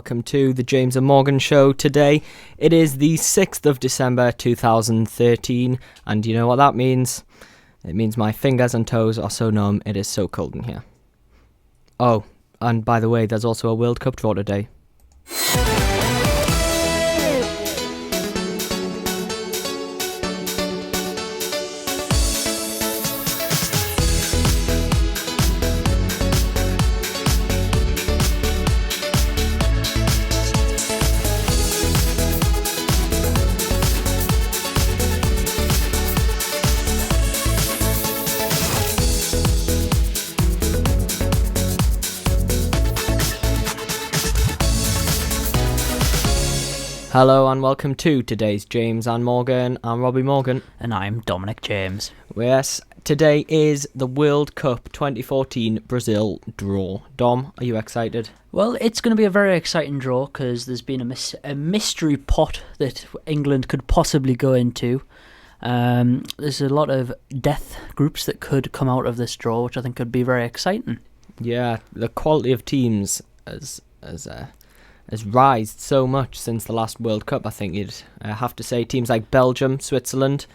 welcome to the James and Morgan Show today. It is the 6th of December 2013, and you know what that means? It means my fingers and toes are so numb, it is so cold in here. Oh, and by the way, there's also a World Cup draw today. Hello and welcome to today's James and Morgan. I'm Robbie Morgan. And I'm Dominic James. Yes, today is the World Cup 2014 Brazil draw. Dom, are you excited? Well, it's going to be a very exciting draw because there's been a mystery pot that England could possibly go into. There's a lot of death groups that could come out of this draw, which I think could be very exciting. Yeah, the quality of teams has rised so much since the last World Cup. I think you'd have to say teams like Belgium, Switzerland,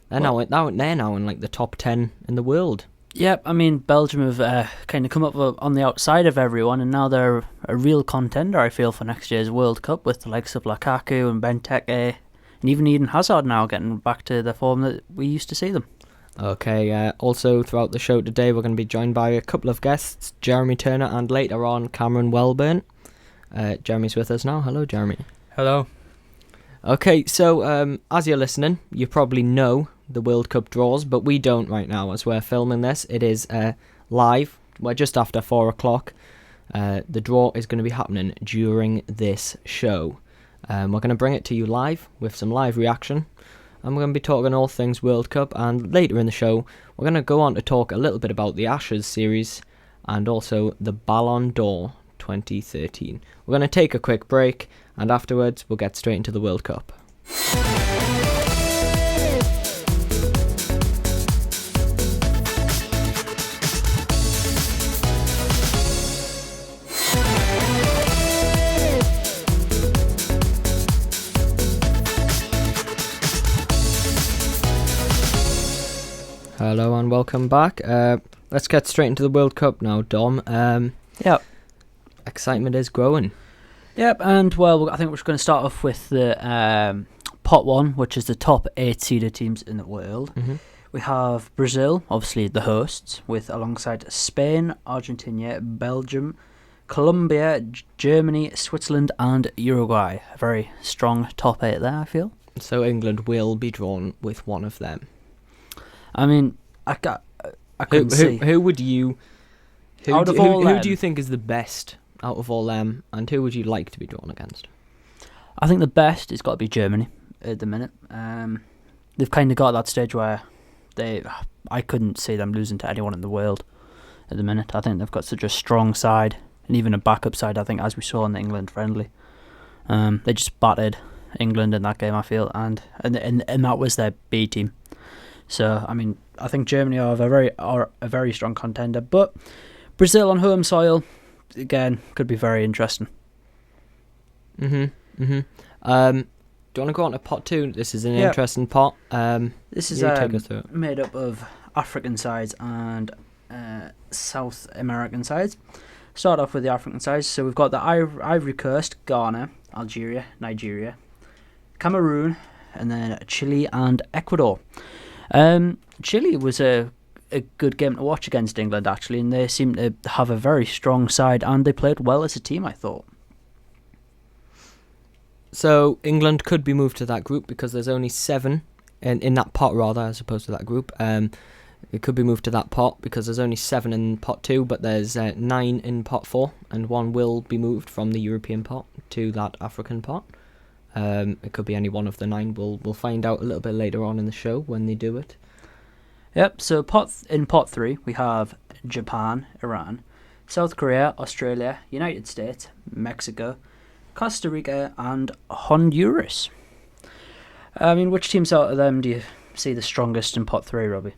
they're now in like the top 10 in the world. Yep, I mean Belgium have kind of come up on the outside of everyone, and now they're a real contender, I feel, for next year's World Cup with the likes of Lukaku and Benteke, and even Eden Hazard now getting back to the form that we used to see them. Okay, also throughout the show today we're going to be joined by a couple of guests, Jeremy Turner and later on Cameron Welburn. Jeremy's with us now. Hello, Jeremy. Hello. Okay, so as you're listening, you probably know the World Cup draws, but we don't right now as we're filming this. It is live. We're just after 4 o'clock. The draw is going to be happening during this show. We're going to bring it to you live with some live reaction. And we're going to be talking all things World Cup. And later in the show, we're going to go on to talk a little bit about the Ashes series and also the Ballon d'Or 2013. We're going to take a quick break, and afterwards we'll get straight into the World Cup. Hello and welcome back. Let's get straight into the World Cup now, Dom. Yep. Excitement is growing. Yep, and well, I think we're going to start off with the pot 1, which is the top 8 seeded teams in the world. Mm-hmm. We have Brazil, obviously the hosts, with alongside Spain, Argentina, Belgium, Colombia, Germany, Switzerland and Uruguay. A very strong top 8 there, I feel. So England will be drawn with one of them. I mean, I couldn't see. Who would you... Out of all who them, do you think is the best out of all them, and who would you like to be drawn against? I think the best has got to be Germany at the minute. They've kind of got that stage where I couldn't see them losing to anyone in the world at the minute. I think they've got such a strong side, and even a backup side, I think, as we saw in the England friendly. They just battered England in that game, I feel, and that was their B team. So, I mean, I think Germany are a very strong contender, but Brazil on home soil, again, could be very interesting. Do you want to go on to pot 2? This is an interesting pot. This is take us through it. Made up of African sides and South American sides. Start off with the African sides. So we've got the Ivory Coast, Ghana, Algeria, Nigeria, Cameroon, and then Chile and Ecuador. Chile was a good game to watch against England, actually, and they seem to have a very strong side, and they played well as a team, I thought. So England could be moved to that group because there's only 7 in that pot, rather, as opposed to that group. It could be moved to that pot because there's only 7 in pot 2, but there's 9 in pot 4, and 1 will be moved from the European pot to that African pot. It could be any one of the 9. We'll find out a little bit later on in the show when they do it. Yep, so in pot 3 we have Japan, Iran, South Korea, Australia, United States, Mexico, Costa Rica and Honduras. I mean, which teams out of them do you see the strongest in pot 3, Robbie?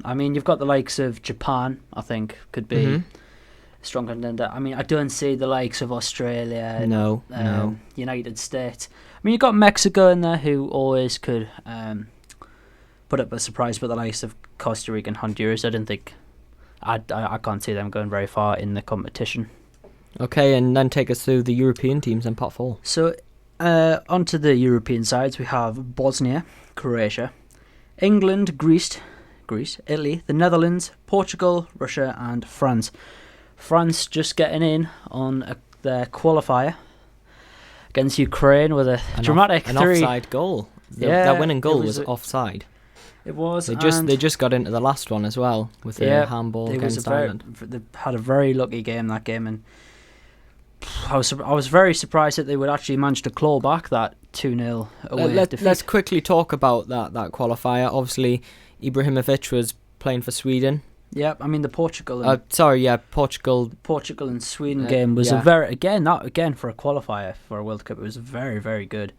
I mean, you've got the likes of Japan, I think, could be strong contender. I mean, I don't see the likes of Australia and No. United States. I mean, you've got Mexico in there who always could put up a surprise, but the likes of Costa Rica and Honduras, I don't think. I can't see them going very far in the competition. Okay, and then take us through the European teams in pot 4. So, onto the European sides, we have Bosnia, Croatia, England, Greece, Italy, the Netherlands, Portugal, Russia, and France. France just getting in on their qualifier against Ukraine with a dramatic an 3. Offside goal. Their winning goal was offside. It was. They just got into the last one as well with the handball against Ireland. They had a very lucky game that game, and I was very surprised that they would actually manage to claw back that 2-0 away defeat. Let's quickly talk about that qualifier. Obviously, Ibrahimovic was playing for Sweden. Yeah, I mean the Portugal. Portugal and Sweden game was a very for a qualifier for a World Cup. It was a very, very good,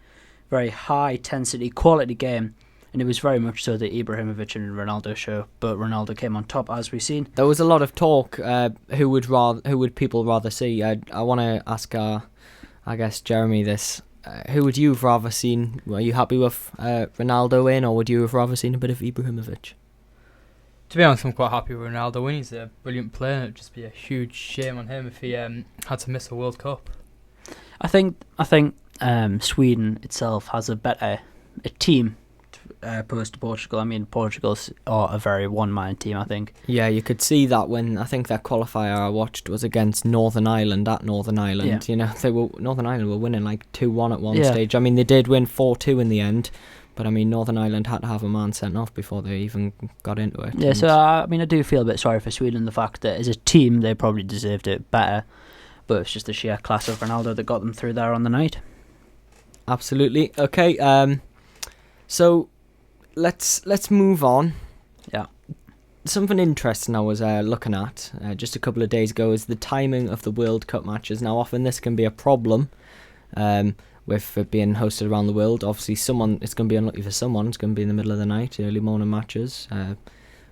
very high intensity, quality game, and it was very much so the Ibrahimovic and Ronaldo show. But Ronaldo came on top, as we've seen. There was a lot of talk. Who would people rather see? I want to ask I guess Jeremy this. Who would you have rather seen? Were you happy with Ronaldo in, or would you have rather seen a bit of Ibrahimovic? To be honest, I'm quite happy with Ronaldo win. He's a brilliant player, and it'd just be a huge shame on him if he had to miss a World Cup. I think Sweden itself has a team opposed to Portugal. I mean, Portugal's are a very one-man team, I think. Yeah, you could see that when I think that qualifier I watched was against Northern Ireland at Northern Ireland. Yeah. Northern Ireland were winning like 2-1 at one stage. I mean, they did win 4-2 in the end. But I mean, Northern Ireland had to have a man sent off before they even got into it. Yeah, so I mean, I do feel a bit sorry for Sweden. The fact that as a team they probably deserved it better, but it's just the sheer class of Ronaldo that got them through there on the night. Absolutely. Okay. So let's move on. Yeah. Something interesting I was looking at just a couple of days ago is the timing of the World Cup matches. Now, often this can be a problem. With it being hosted around the world. Obviously it's going to be unlucky for someone. It's going to be in the middle of the night, early morning matches.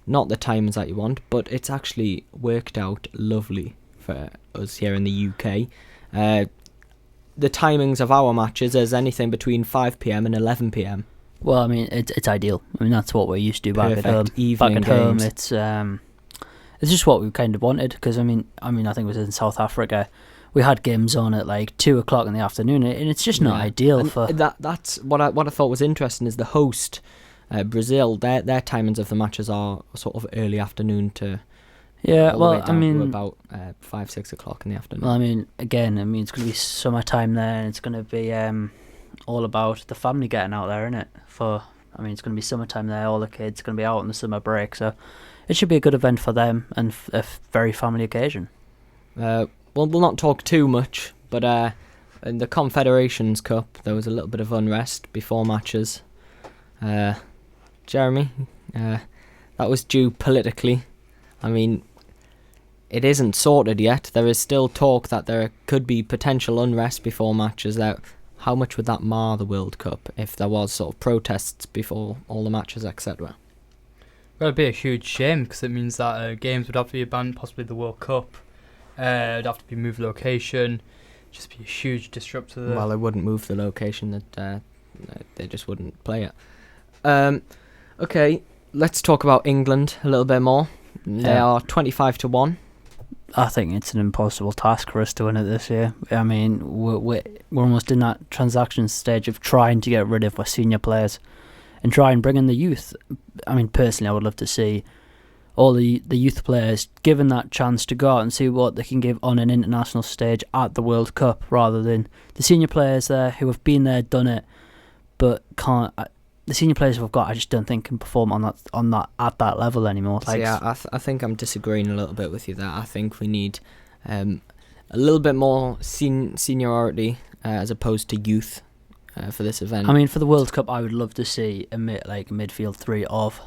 Not the timings that you want, but it's actually worked out lovely for us here in the UK. The timings of our matches is anything between 5pm and 11pm. Well, I mean, it's ideal. I mean, that's what we're used to back at home. Evening back at games. Home, it's just what we kind of wanted, because I think it was in South Africa. We had games on at like 2 o'clock in the afternoon, and it's just not ideal and for. That's what I thought was interesting is the host, Brazil. Their timings of the matches are sort of early afternoon to. Yeah, well, I mean, about 5-6 o'clock in the afternoon. Well, I mean, again, it's going to be summertime there, and it's going to be all about the family getting out there, isn't it? It's going to be summertime there. All the kids are going to be out on the summer break, so it should be a good event for them and a very family occasion. Well, we'll not talk too much, but in the Confederations Cup, there was a little bit of unrest before matches. Jeremy, that was due politically. I mean, it isn't sorted yet. There is still talk that there could be potential unrest before matches. How much would that mar the World Cup if there was sort of protests before all the matches, etc.? Well, it'd be a huge shame, because it means that games would have to be banned, possibly the World Cup. It'd have to be moved location. Just be a huge disruptor. Well, they wouldn't move the location. That they just wouldn't play it. Okay, let's talk about England a little bit more. They are 25-1. I think it's an impossible task for us to win it this year. I mean, we're almost in that transaction stage of trying to get rid of our senior players and try and bring in the youth. I mean, personally, I would love to see all the youth players given that chance to go out and see what they can give on an international stage at the World Cup, rather than the senior players there who have been there, done it, but can't. The senior players we've got, I just don't think can perform on that at that level anymore. Like, I think I'm disagreeing a little bit with you there. I think we need a little bit more seniority as opposed to youth for this event. I mean, for the World Cup, I would love to see a midfield three of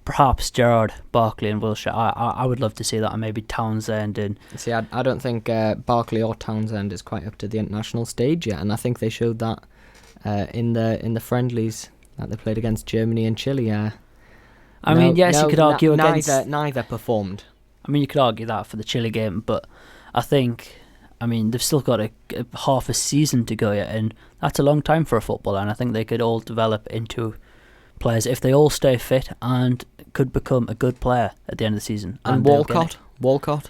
perhaps Gerrard, Barkley and Wilshere. I would love to see that, and maybe Townsend. And see, I don't think Barkley or Townsend is quite up to the international stage yet, and I think they showed that in the friendlies that they played against Germany and Chile. I mean, yes, you could argue against. Neither performed. I mean, you could argue that for the Chile game, but I think, I mean, they've still got a half a season to go yet, and that's a long time for a footballer, and I think they could all develop into players if they all stay fit and could become a good player at the end of the season. And Walcott,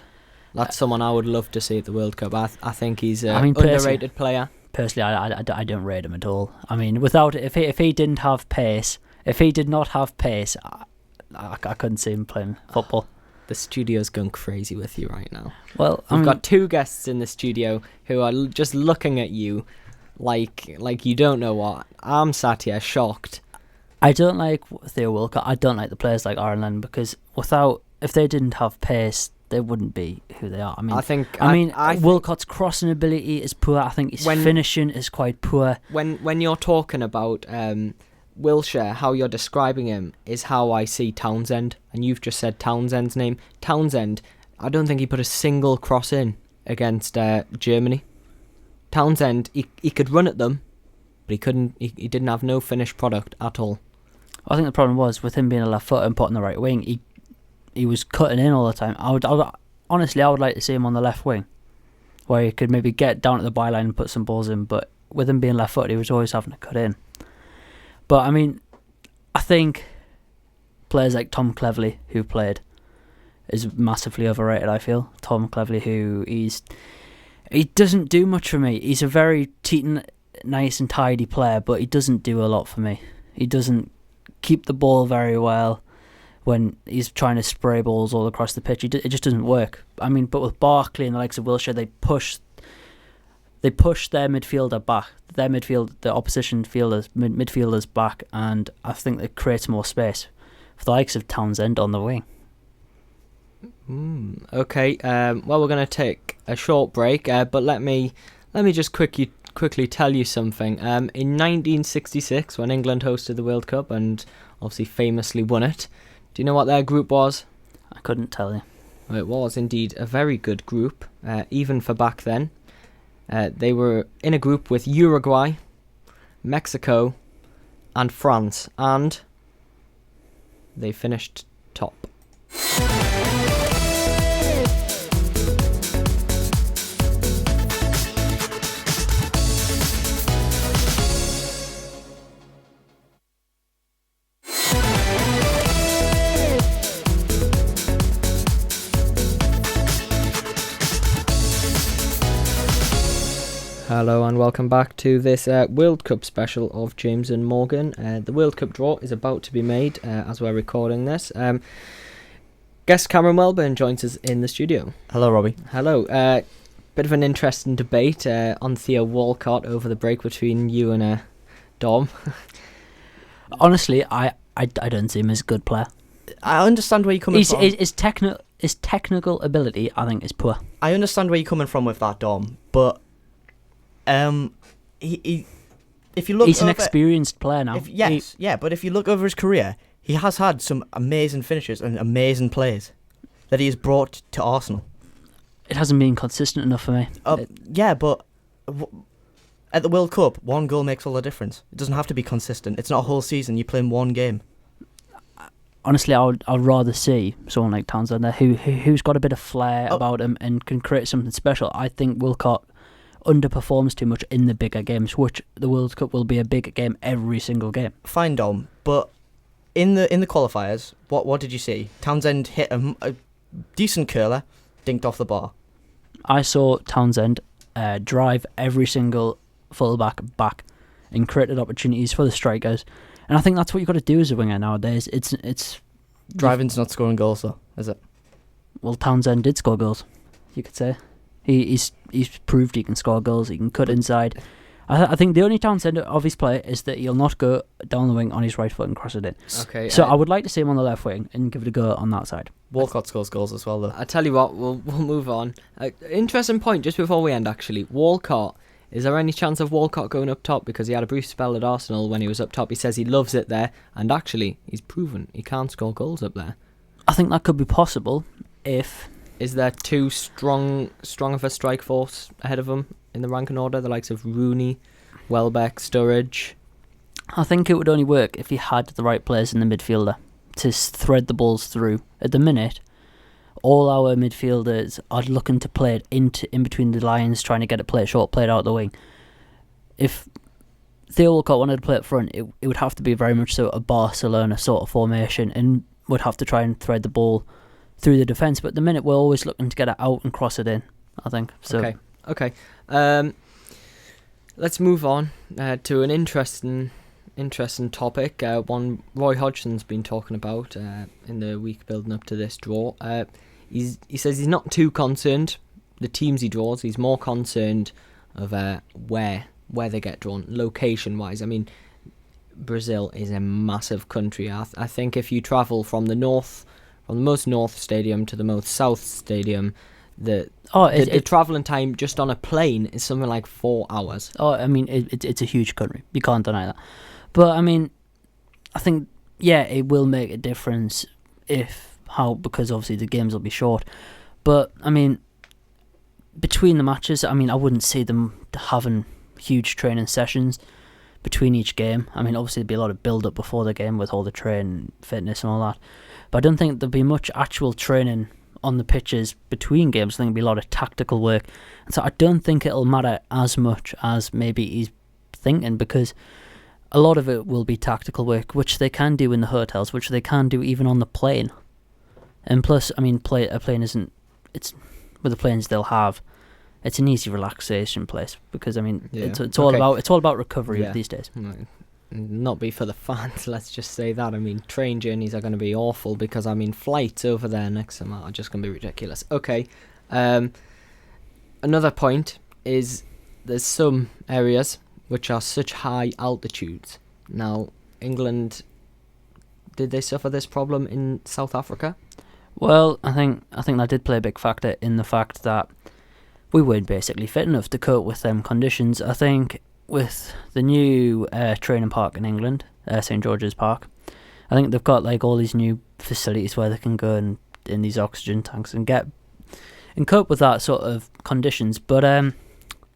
that's someone I would love to see at the World Cup. I think he's an underrated player. Personally, I don't rate him at all. I mean, if he didn't have pace, if he did not have pace, I couldn't see him playing football. The studio's going crazy with you right now. Well, we've got two guests in the studio who are just looking at you like you don't know what. I'm sat here shocked. I don't like Theo Walcott. I don't like the players like Ireland because if they didn't have pace, they wouldn't be who they are. I mean, Walcott's crossing ability is poor. I think his finishing is quite poor. When you're talking about Wilshere, how you're describing him is how I see Townsend, and you've just said Townsend's name. Townsend, I don't think he put a single cross in against Germany. Townsend, he could run at them, but he couldn't. He didn't have no finished product at all. I think the problem was with him being a left foot and put on the right wing. He was cutting in all the time. I would like to see him on the left wing, where he could maybe get down at the byline and put some balls in. But with him being left footed, he was always having to cut in. But I mean, I think players like Tom Cleverley, who played, is massively overrated. I feel Tom Cleverley, he doesn't do much for me. He's a very nice and tidy player, but he doesn't do a lot for me. He doesn't keep the ball very well. When he's trying to spray balls all across the pitch, it just doesn't work. I mean, but with Barkley and the likes of Wilshere, they push their midfielder back, the opposition midfielders back, and I think it creates more space for the likes of Townsend on the wing. Okay. Well, we're going to take a short break, but let me just quickly tell you something. In 1966, when England hosted the World Cup and obviously famously won it. Do you know what their group was? I couldn't tell you. Well, it was indeed a very good group, even for back then. They were in a group with Uruguay, Mexico, and France, and they finished top. Hello and welcome back to this World Cup special of James and Morgan. The World Cup draw is about to be made as we're recording this. Guest Cameron Welburn joins us in the studio. Hello, Robbie. Hello. Bit of an interesting debate on Theo Walcott over the break between you and Dom. Honestly, I don't see him as a good player. I understand where you're coming from. His technical ability, I think, is poor. I understand where you're coming from with that, Dom, but if you look, he's an experienced player now. But if you look over his career, he has had some amazing finishes and amazing plays that he has brought to Arsenal. It hasn't been consistent enough for me. But at the World Cup, one goal makes all the difference. It doesn't have to be consistent. It's not a whole season. You play in one game. Honestly, I'd rather see someone like Townsend there who's got a bit of flair about him and can create something special. I think Walcott underperforms too much in the bigger games, which the World Cup will be a big game every single game. Fine, Dom, but in the qualifiers, what did you see? Townsend hit a decent curler, dinked off the bar. I saw Townsend drive every single fullback back and created opportunities for the strikers, and I think that's what you've got to do as a winger nowadays. It's driving's not scoring goals, though, is it? Well, Townsend did score goals, you could say. He's proved he can score goals. He can cut inside. I think the only Townsend of his play is that he'll not go down the wing on his right foot and cross it in. Okay. So I would like to see him on the left wing and give it a go on that side. Walcott scores goals as well, though. I tell you what, we'll move on. Interesting point just before we end. Actually, Walcott. Is there any chance of Walcott going up top? Because he had a brief spell at Arsenal when he was up top. He says he loves it there, and actually, he's proven he can't score goals up there. I think that could be possible if. Is there too strong of a strike force ahead of him in the ranking order? The likes of Rooney, Welbeck, Sturridge. I think it would only work if he had the right players in the midfielder to thread the balls through. At the minute, all our midfielders are looking to play it in between the lines, trying to get it played short, played out the wing. If Theo Walcott wanted to play up front, it would have to be very much so a Barcelona sort of formation, and would have to try and thread the ball through the defence. But at the minute, we're always looking to get it out and cross it in, I think. So. Okay. Let's move on to an interesting topic. One Roy Hodgson's been talking about in the week building up to this draw. He says he's not too concerned the teams he draws. He's more concerned of where they get drawn, location wise. I mean, Brazil is a massive country. I think if you travel from the most north stadium to the most south stadium, the travelling time just on a plane is something like 4 hours. I mean, it's a huge country. You can't deny that. But I mean, I think it will make a difference because obviously the games will be short. But I mean, between the matches, I mean, I wouldn't see them having huge training sessions between each game. I mean, obviously there'd be a lot of build up before the game with all the training, fitness and all that. But I don't think there'd be much actual training on the pitches between games. I think there'd be a lot of tactical work. And so I don't think it'll matter as much as maybe he's thinking, because a lot of it will be tactical work, which they can do in the hotels, which they can do even on the plane. And plus, I mean, a plane isn't... It's with the planes they'll have, it's an easy relaxation place, because I mean, it's all about recovery these days. Not be for the fans, let's just say that. I mean, train journeys are going to be awful, because I mean, flights over there next summer are just going to be ridiculous. Okay, another point is there's some areas which are such high altitudes. Now, England, did they suffer this problem in South Africa? Well, I think that did play a big factor in the fact that we weren't basically fit enough to cope with them conditions. I think with the new training park in England, St George's Park, I think they've got like all these new facilities where they can go and in these oxygen tanks and cope with that sort of conditions. But I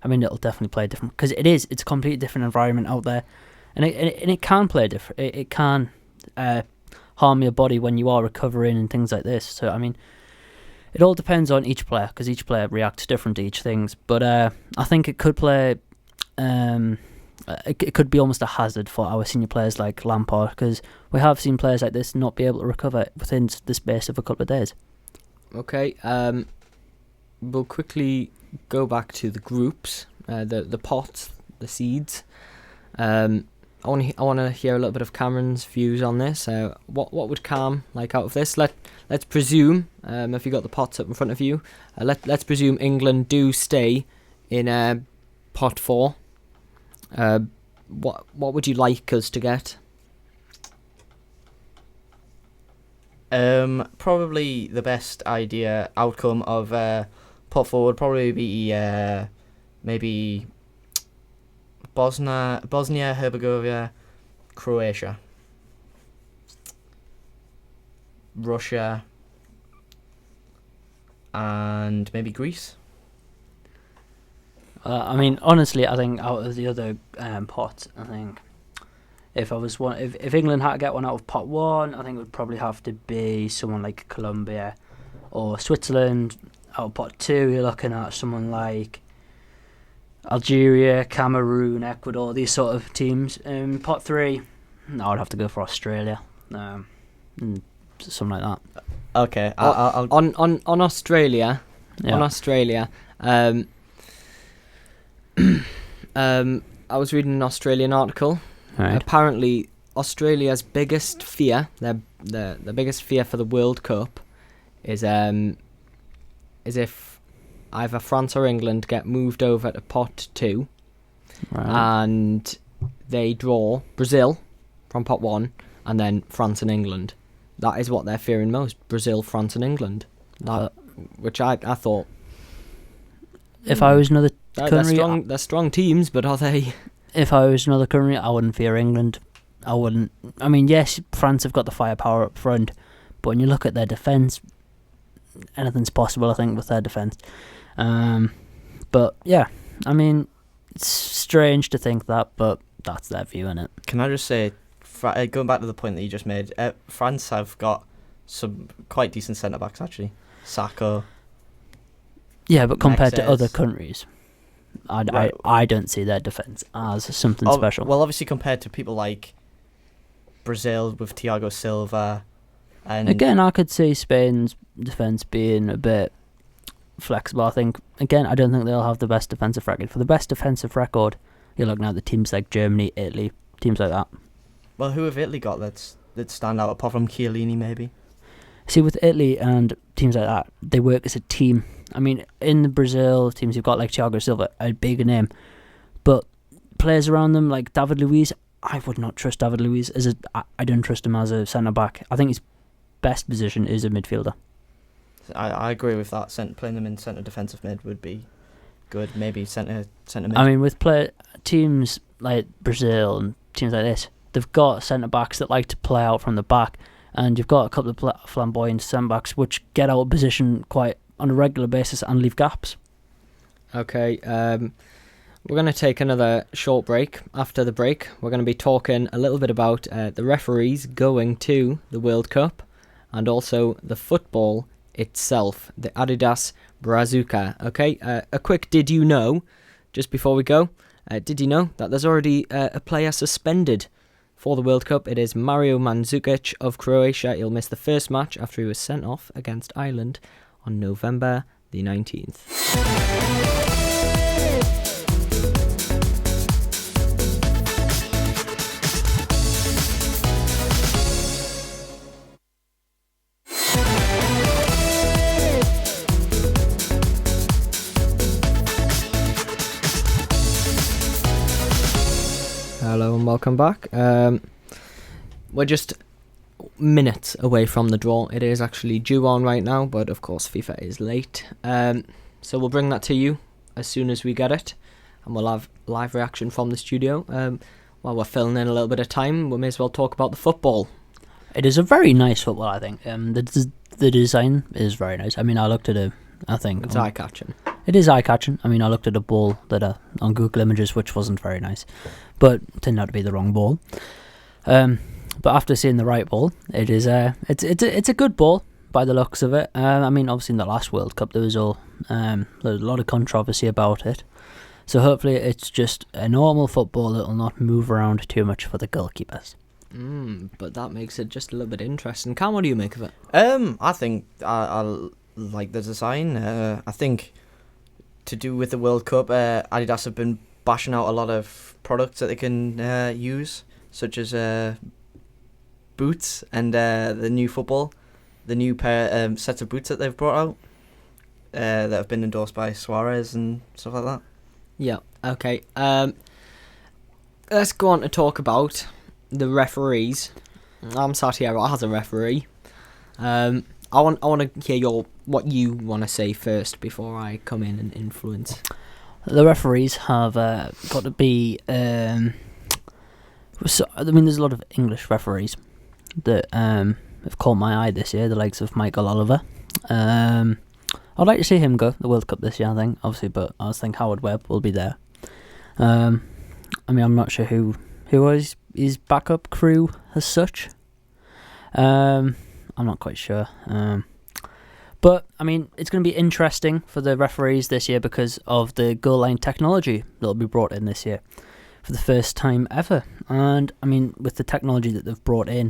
mean, it'll definitely play different, because it's a completely different environment out there, and it can play different. It can harm your body when you are recovering and things like this. So I mean, it all depends on each player, because each player reacts different to each things. But I think it could play. It could be almost a hazard for our senior players like Lampard, because we have seen players like this not be able to recover within the space of a couple of days. Okay, we'll quickly go back to the groups, the pots, the seeds. I want to hear a little bit of Cameron's views on this. What would Cam like out of this? Let's presume, if you got the pots up in front of you, let's presume England do stay in pot 4. What would you like us to get? Probably the best outcome of pot 4 would probably be maybe Bosnia, Herzegovina, Croatia, Russia, and maybe Greece. I mean, honestly, I think out of the other pots, I think if England had to get one out of pot 1, I think it would probably have to be someone like Colombia or Switzerland. Out of pot 2, you're looking at someone like Algeria, Cameroon, Ecuador, these sort of teams. Pot 3, I would have to go for Australia, something like that. Okay, I'll on Australia. Yeah. On Australia, I was reading an Australian article. Right. Apparently, Australia's biggest fear, the biggest fear for the World Cup, is if either France or England get moved over to pot 2, Right. and they draw Brazil from pot 1, and then France and England. That is what they're fearing most: Brazil, France, and England. Which I thought. If I was another country, they're strong teams, but are they? If I was another country, I wouldn't fear England. I wouldn't. I mean, yes, France have got the firepower up front, but when you look at their defence, anything's possible, I think, with their defence. But yeah, I mean, it's strange to think that, but that's their view in it. Can I just say, going back to the point that you just made, France have got some quite decent centre backs actually. Sacco. Yeah, but compared to Mexes. other countries, Right. I don't see their defence as something special. Well, obviously compared to people like Brazil with Thiago Silva, and Again, I could see Spain's defence being a bit flexible. I think, again, I don't think they'll have the best defensive record. For the best defensive record, you're looking at the teams like Germany, Italy, teams like that. well, who have Italy got that stand out apart from Chiellini maybe? See, with Italy and teams like that, they work as a team. I mean, in the Brazil teams, you've got like Thiago Silva, a big name, but players around them like David Luiz, I would not trust David Luiz I don't trust him as a centre back. I think his best position is a midfielder. I agree with that. Playing them in centre defensive mid would be good. Maybe centre mid. I mean, with teams like Brazil and teams like this, they've got centre backs that like to play out from the back, and you've got a couple of flamboyant centre backs which get out of position quite on a regular basis and leave gaps. Okay, we're going to take another short break. After the break, we're going to be talking a little bit about the referees going to the World Cup and also the football itself, the Adidas Brazuca. Okay, a quick did you know, just before we go, did you know that there's already a player suspended for the World Cup? It is Mario Mandzukic of Croatia. He'll miss the first match after he was sent off against Ireland on November the 19th. Hello and welcome back. We're just minutes away from the draw. It is actually due on right now, but of course FIFA is late. So we'll bring that to you as soon as we get it, and we'll have live reaction from the studio. While we're filling in a little bit of time, we may as well talk about the football. It is a very nice football, I think. The design is very nice. I mean, I looked at it. I think It's eye-catching. it is eye-catching. I mean, I looked at a ball that on Google Images, which wasn't very nice, but turned out to be the wrong ball. But after seeing the right ball, it is it's a good ball by the looks of it. I mean, obviously in the last World Cup there was a lot of controversy about it. So hopefully it's just a normal football that will not move around too much for the goalkeepers. But that makes it just a little bit interesting. Cam, what do you make of it? I think I like the design. I think to do with the World Cup, Adidas have been bashing out a lot of products that they can use, such as boots and the new pair sets of boots that they've brought out that have been endorsed by Suarez and stuff like that. Yeah, okay. Let's go on to talk about the referees. I'm sat here as a referee. I want to hear what you want to say first before I come in and influence. The referees have got to be. I mean, there's a lot of English referees that have caught my eye this year. The likes of Michael Oliver. I'd like to see him go the World Cup this year, I think, obviously, but I was thinking Howard Webb will be there. I mean, I'm not sure who was his backup crew as such. I'm not quite sure. But, I mean, it's going to be interesting for the referees this year because of the goal line technology that will be brought in this year for the first time ever. And, I mean, with the technology that they've brought in,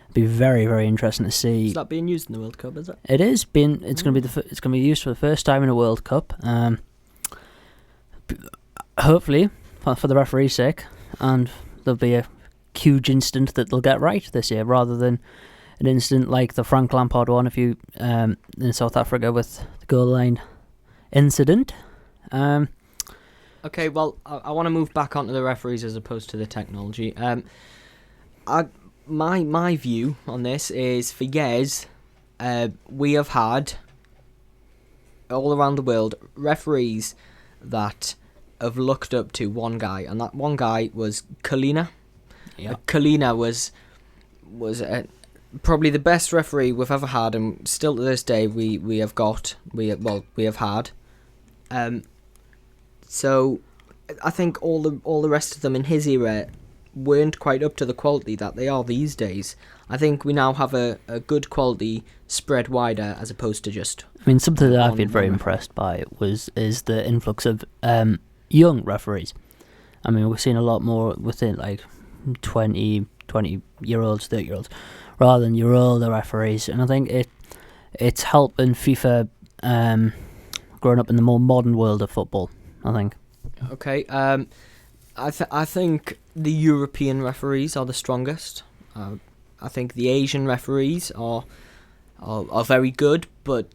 it'll be very, very interesting to see. Is that being used in the World Cup, is it? It is. It's going to be used for the first time in a World Cup. Hopefully, for the referee's sake, and there'll be a huge incident that they'll get right this year, rather than an incident like the Frank Lampard one in South Africa with the goal line incident. Okay, well, I want to move back onto the referees as opposed to the technology. My view on this is, for years, we have had, all around the world, referees that have looked up to one guy, and that one guy was Kalina. Yeah. Kalina was probably the best referee we've ever had, and still to this day we have had. So I think all the rest of them in his era weren't quite up to the quality that they are these days. I think we now have a good quality spread wider as opposed to just... I mean, something that I've been very one impressed by is the influx of young referees. I mean, we've seen a lot more within like 20-year-olds, 30-year-olds, rather than your older referees. And I think it's helping FIFA growing up in the more modern world of football, I think. Okay, I think the European referees are the strongest. I think the Asian referees are very good, but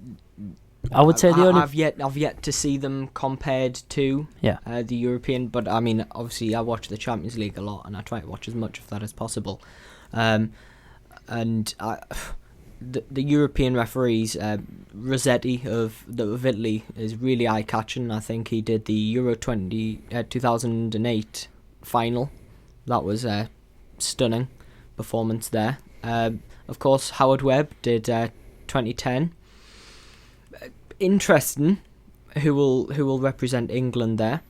I would say the only... I've yet to see them compared to the European. But I mean, obviously, I watch the Champions League a lot, and I try to watch as much of that as possible. The European referees, Rossetti of Italy is really eye-catching. I think he did the Euro 2008 final. That was a stunning performance there. Of course, Howard Webb did 2010. Interesting who will represent England there.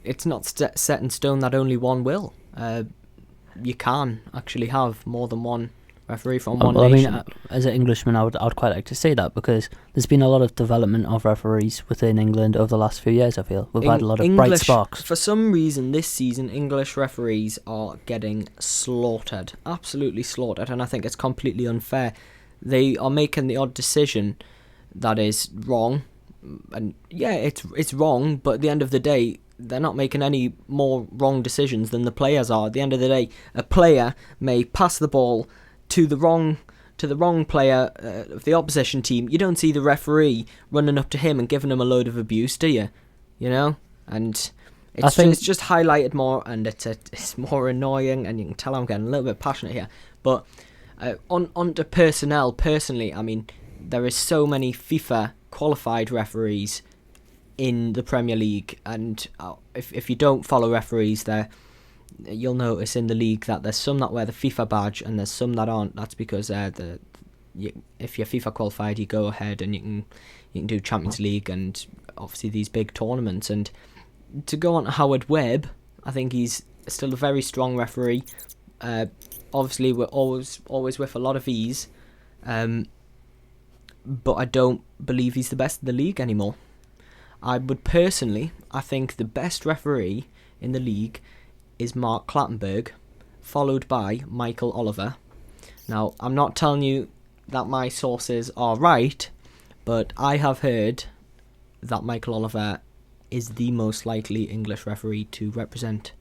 It's not set in stone that only one will. You can actually have more than one referee from one nation. I mean, as an Englishman, I would quite like to say that, because there's been a lot of development of referees within England over the last few years. I feel we've had a lot of bright sparks. For some reason, this season, English referees are getting slaughtered, absolutely slaughtered, and I think it's completely unfair. They are making the odd decision that is wrong, and yeah, it's wrong. But at the end of the day, they're not making any more wrong decisions than the players are. At the end of the day, a player may pass the ball to the wrong player of the opposition team. You don't see the referee running up to him and giving him a load of abuse, do you? You know, and it's just highlighted more, and it's more annoying. And you can tell I'm getting a little bit passionate here. But on to personnel, personally, I mean, there is so many FIFA qualified referees in the Premier League, and if you don't follow referees there, you'll notice in the league that there's some that wear the FIFA badge and there's some that aren't. That's because if you're FIFA qualified, you go ahead and you can do Champions League and obviously these big tournaments. And to go on to Howard Webb, I think he's still a very strong referee. Obviously, we're always with a lot of ease, but I don't believe he's the best in the league anymore. I think the best referee in the league is Mark Clattenburg, followed by Michael Oliver. Now, I'm not telling you that my sources are right, but I have heard that Michael Oliver is the most likely English referee to represent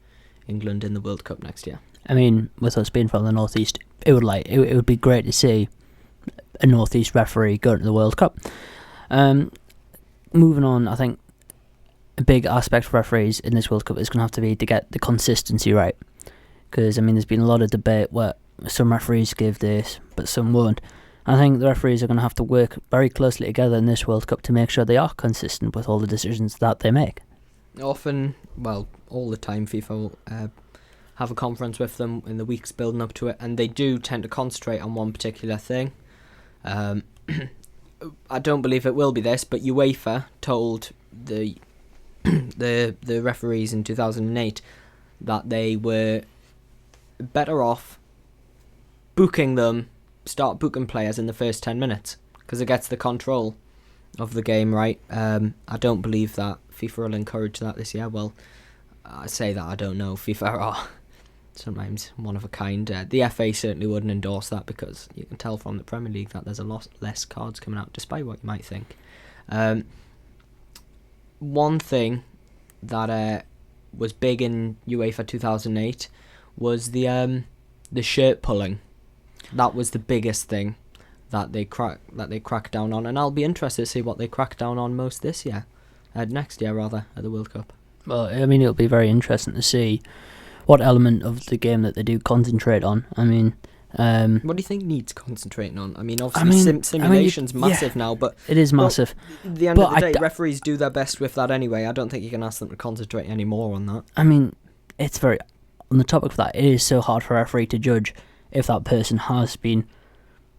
England in the World Cup next year. I mean, with us being from the Northeast, it would be great to see a Northeast referee go to the World Cup. Moving on, I think a big aspect of referees in this World Cup is going to have to be to get the consistency right. Because, I mean, there's been a lot of debate where some referees give this, but some won't. I think the referees are going to have to work very closely together in this World Cup to make sure they are consistent with all the decisions that they make. Often, well, all the time, FIFA will have a conference with them in the weeks building up to it, and they do tend to concentrate on one particular thing. I don't believe it will be this, but UEFA told the referees in 2008 that they were better off start booking players in the first 10 minutes because it gets the control of the game right. I don't believe that FIFA will encourage that this year. Well, I say that I don't know. FIFA are sometimes one of a kind. The FA certainly wouldn't endorse that because you can tell from the Premier League that there's a lot less cards coming out, despite what you might think. One thing that was big in UEFA 2008 was the shirt pulling. That was the biggest thing that they cracked down on, and I'll be interested to see what they crack down on most this year, next year rather, at the World Cup. Well, I mean, it'll be very interesting to see what element of the game that they do concentrate on. I mean, what do you think needs concentrating on? I mean, obviously simulation's massive now, but it is massive. At the end of the day, referees do their best with that anyway. I don't think you can ask them to concentrate any more on that. I mean, it's very on the topic of that. It is so hard for a referee to judge if that person has been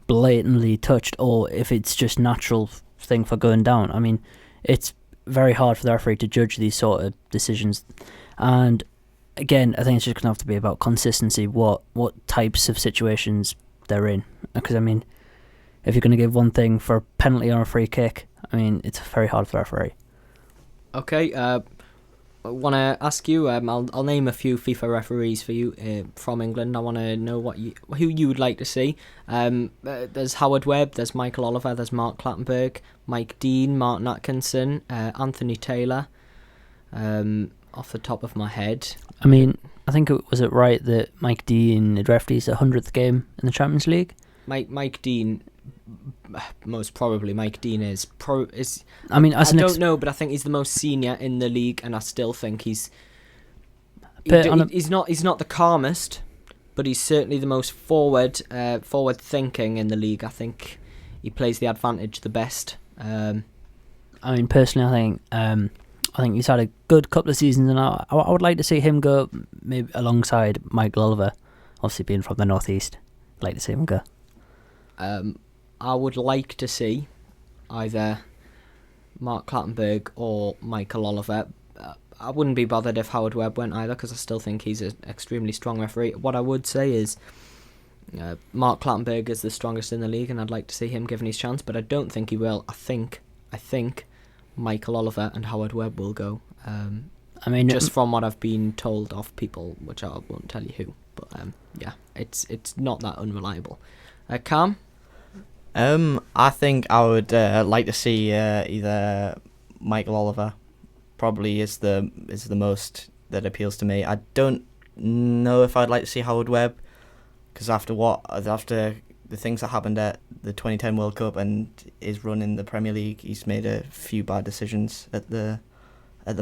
blatantly touched or if it's just natural thing for going down. I mean, it's very hard for the referee to judge these sort of decisions, and again, I think it's just going to have to be about consistency, what types of situations they're in. Because, I mean, if you're going to give one thing for a penalty or a free kick, I mean, it's very hard for the referee. Okay, I want to ask you, I'll name a few FIFA referees for you from England. I want to know who you would like to see. There's Howard Webb, there's Michael Oliver, there's Mark Clattenburg, Mike Dean, Martin Atkinson, Anthony Taylor, off the top of my head. I mean, I think was it right that Mike Dean had refereed his 100th game in the Champions League? Mike Dean, most probably Mike Dean is. I mean, I don't know, but I think he's the most senior in the league, and I still think he's not the calmest, but he's certainly the most forward thinking in the league. I think he plays the advantage the best. I mean, personally, I think he's had a good couple of seasons, and I would like to see him go maybe alongside Michael Oliver, obviously being from the northeast. I'd like to see him go. I would like to see either Mark Clattenburg or Michael Oliver. I wouldn't be bothered if Howard Webb went either, because I still think he's an extremely strong referee. What I would say is Mark Clattenburg is the strongest in the league, and I'd like to see him given his chance, but I don't think he will. I think Michael Oliver and Howard Webb will go. I mean, just from what I've been told of people, which I won't tell you who, but yeah, it's not that unreliable. Cam? I think I would like to see either Michael Oliver. Probably is the most that appeals to me. I don't know if I'd like to see Howard Webb, because after the things that happened at the 2010 World Cup and his run in the Premier League, he's made a few bad decisions at the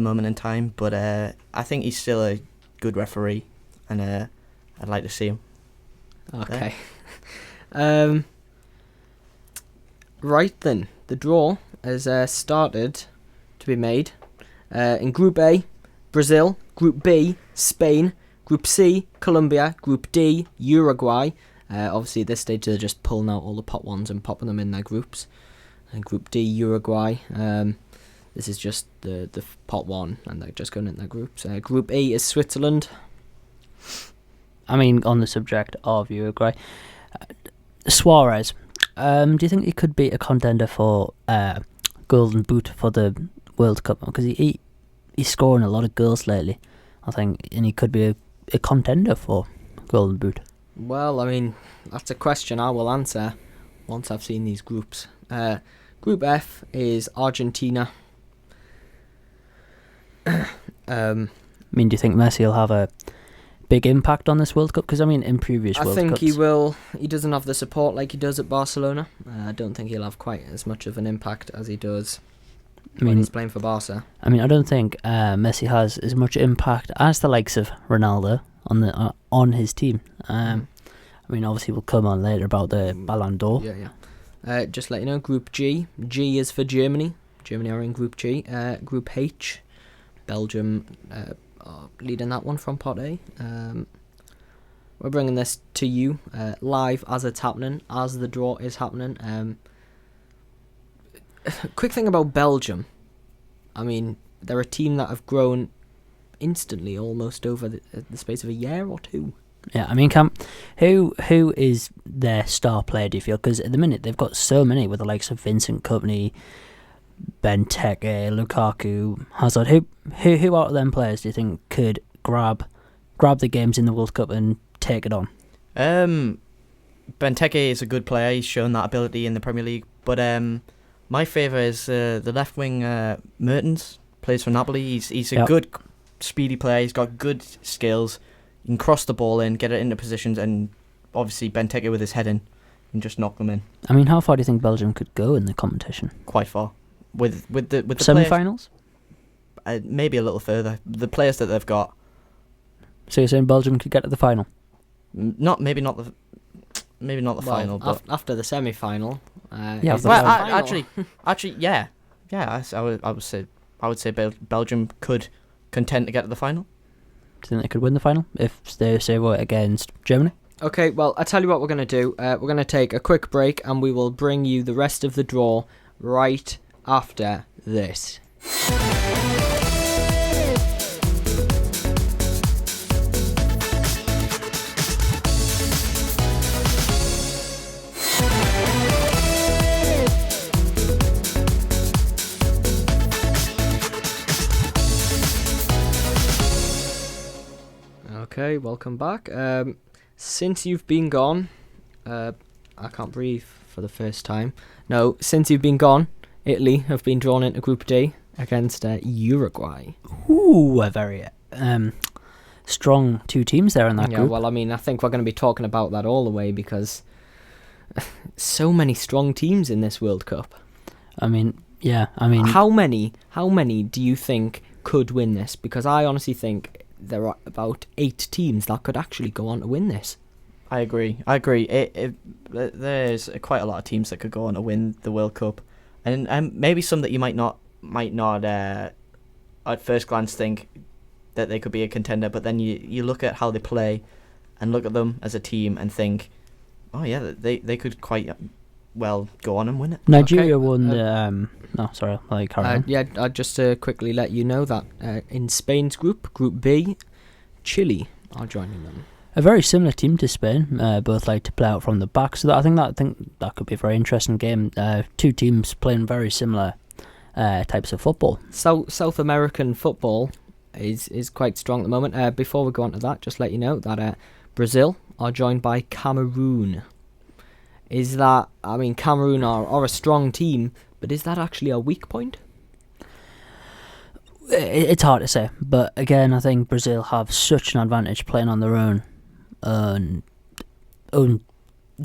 moment in time. But I think he's still a good referee, and I'd like to see him. Okay. Right then, the draw has started to be made. In Group A, Brazil. Group B, Spain. Group C, Colombia. Group D, Uruguay. Obviously, at this stage, they're just pulling out all the pot ones and popping them in their groups. And Group D, Uruguay. This is just the pot one, and they're just going in their groups. Group A is Switzerland. I mean, on the subject of Uruguay, Suarez. Do you think he could be a contender for Golden Boot for the World Cup? Because he's scoring a lot of goals lately, I think, and he could be a contender for Golden Boot. Well, I mean, that's a question I will answer once I've seen these groups. Group F is Argentina. I mean, do you think Messi will have a big impact on this World Cup? Because, I mean, in previous World Cups... I think he will. He doesn't have the support like he does at Barcelona. I don't think he'll have quite as much of an impact as he does when he's playing for Barca. I mean, I don't think Messi has as much impact as the likes of Ronaldo on his team. I mean, obviously we'll come on later about the Ballon d'Or. Yeah. Just let you know, Group G. G is for Germany. Germany are in Group G. Group H, Belgium are leading that one from Pot A. We're bringing this to you live as it's happening, as the draw is happening. Quick thing about Belgium. I mean, they're a team that have grown instantly almost over the space of a year or two. Yeah, I mean, Cam, who is their star player, do you feel? Because at the minute they've got so many with the likes of Vincent Kompany, Benteke, Lukaku, Hazard. Who out of them players do you think could grab the games in the World Cup and take it on? Benteke is a good player. He's shown that ability in the Premier League. But my favourite is the left wing Mertens. Plays for Napoli. He's a good, speedy player. He's got good skills. You can cross the ball in, get it into positions, and obviously Benteke with his head in and just knock them in. I mean, how far do you think Belgium could go in the competition? Quite far. With the semi-finals? Maybe a little further. The players that they've got. So you're saying Belgium could get to the final? Maybe not the final, but after the semi-final. Actually, yeah. I would say Belgium could contend to get to the final. Do you think they could win the final if they say what against Germany? Okay, well, I'll tell you what we're going to do. We're going to take a quick break, and we will bring you the rest of the draw right after this. Okay, welcome back. Since you've been gone, I can't breathe for the first time. No, since you've been gone, Italy have been drawn into Group D against Uruguay. Ooh, a very strong two teams there in that group. Well, I mean, I think we're going to be talking about that all the way because so many strong teams in this World Cup. I mean, how many do you think could win this? Because I honestly think there are about 8 teams that could actually go on to win this. I agree. There's quite a lot of teams that could go on to win the World Cup, and maybe some that you might not at first glance think that they could be a contender, but then you look at how they play, and look at them as a team and think, oh yeah, they could quite well go on and win it. Nigeria won the. No, sorry, I'll let you carry on. Yeah, I'll just quickly let you know that in Spain's group, Group B, Chile are joining them. A very similar team to Spain. Both like to play out from the back, so I think that could be a very interesting game. Two teams playing very similar types of football. South American football is quite strong at the moment. Before we go on to that, just let you know that Brazil are joined by Cameroon. Cameroon are a strong team, but is that actually a weak point? It's hard to say, but again, I think Brazil have such an advantage playing on their own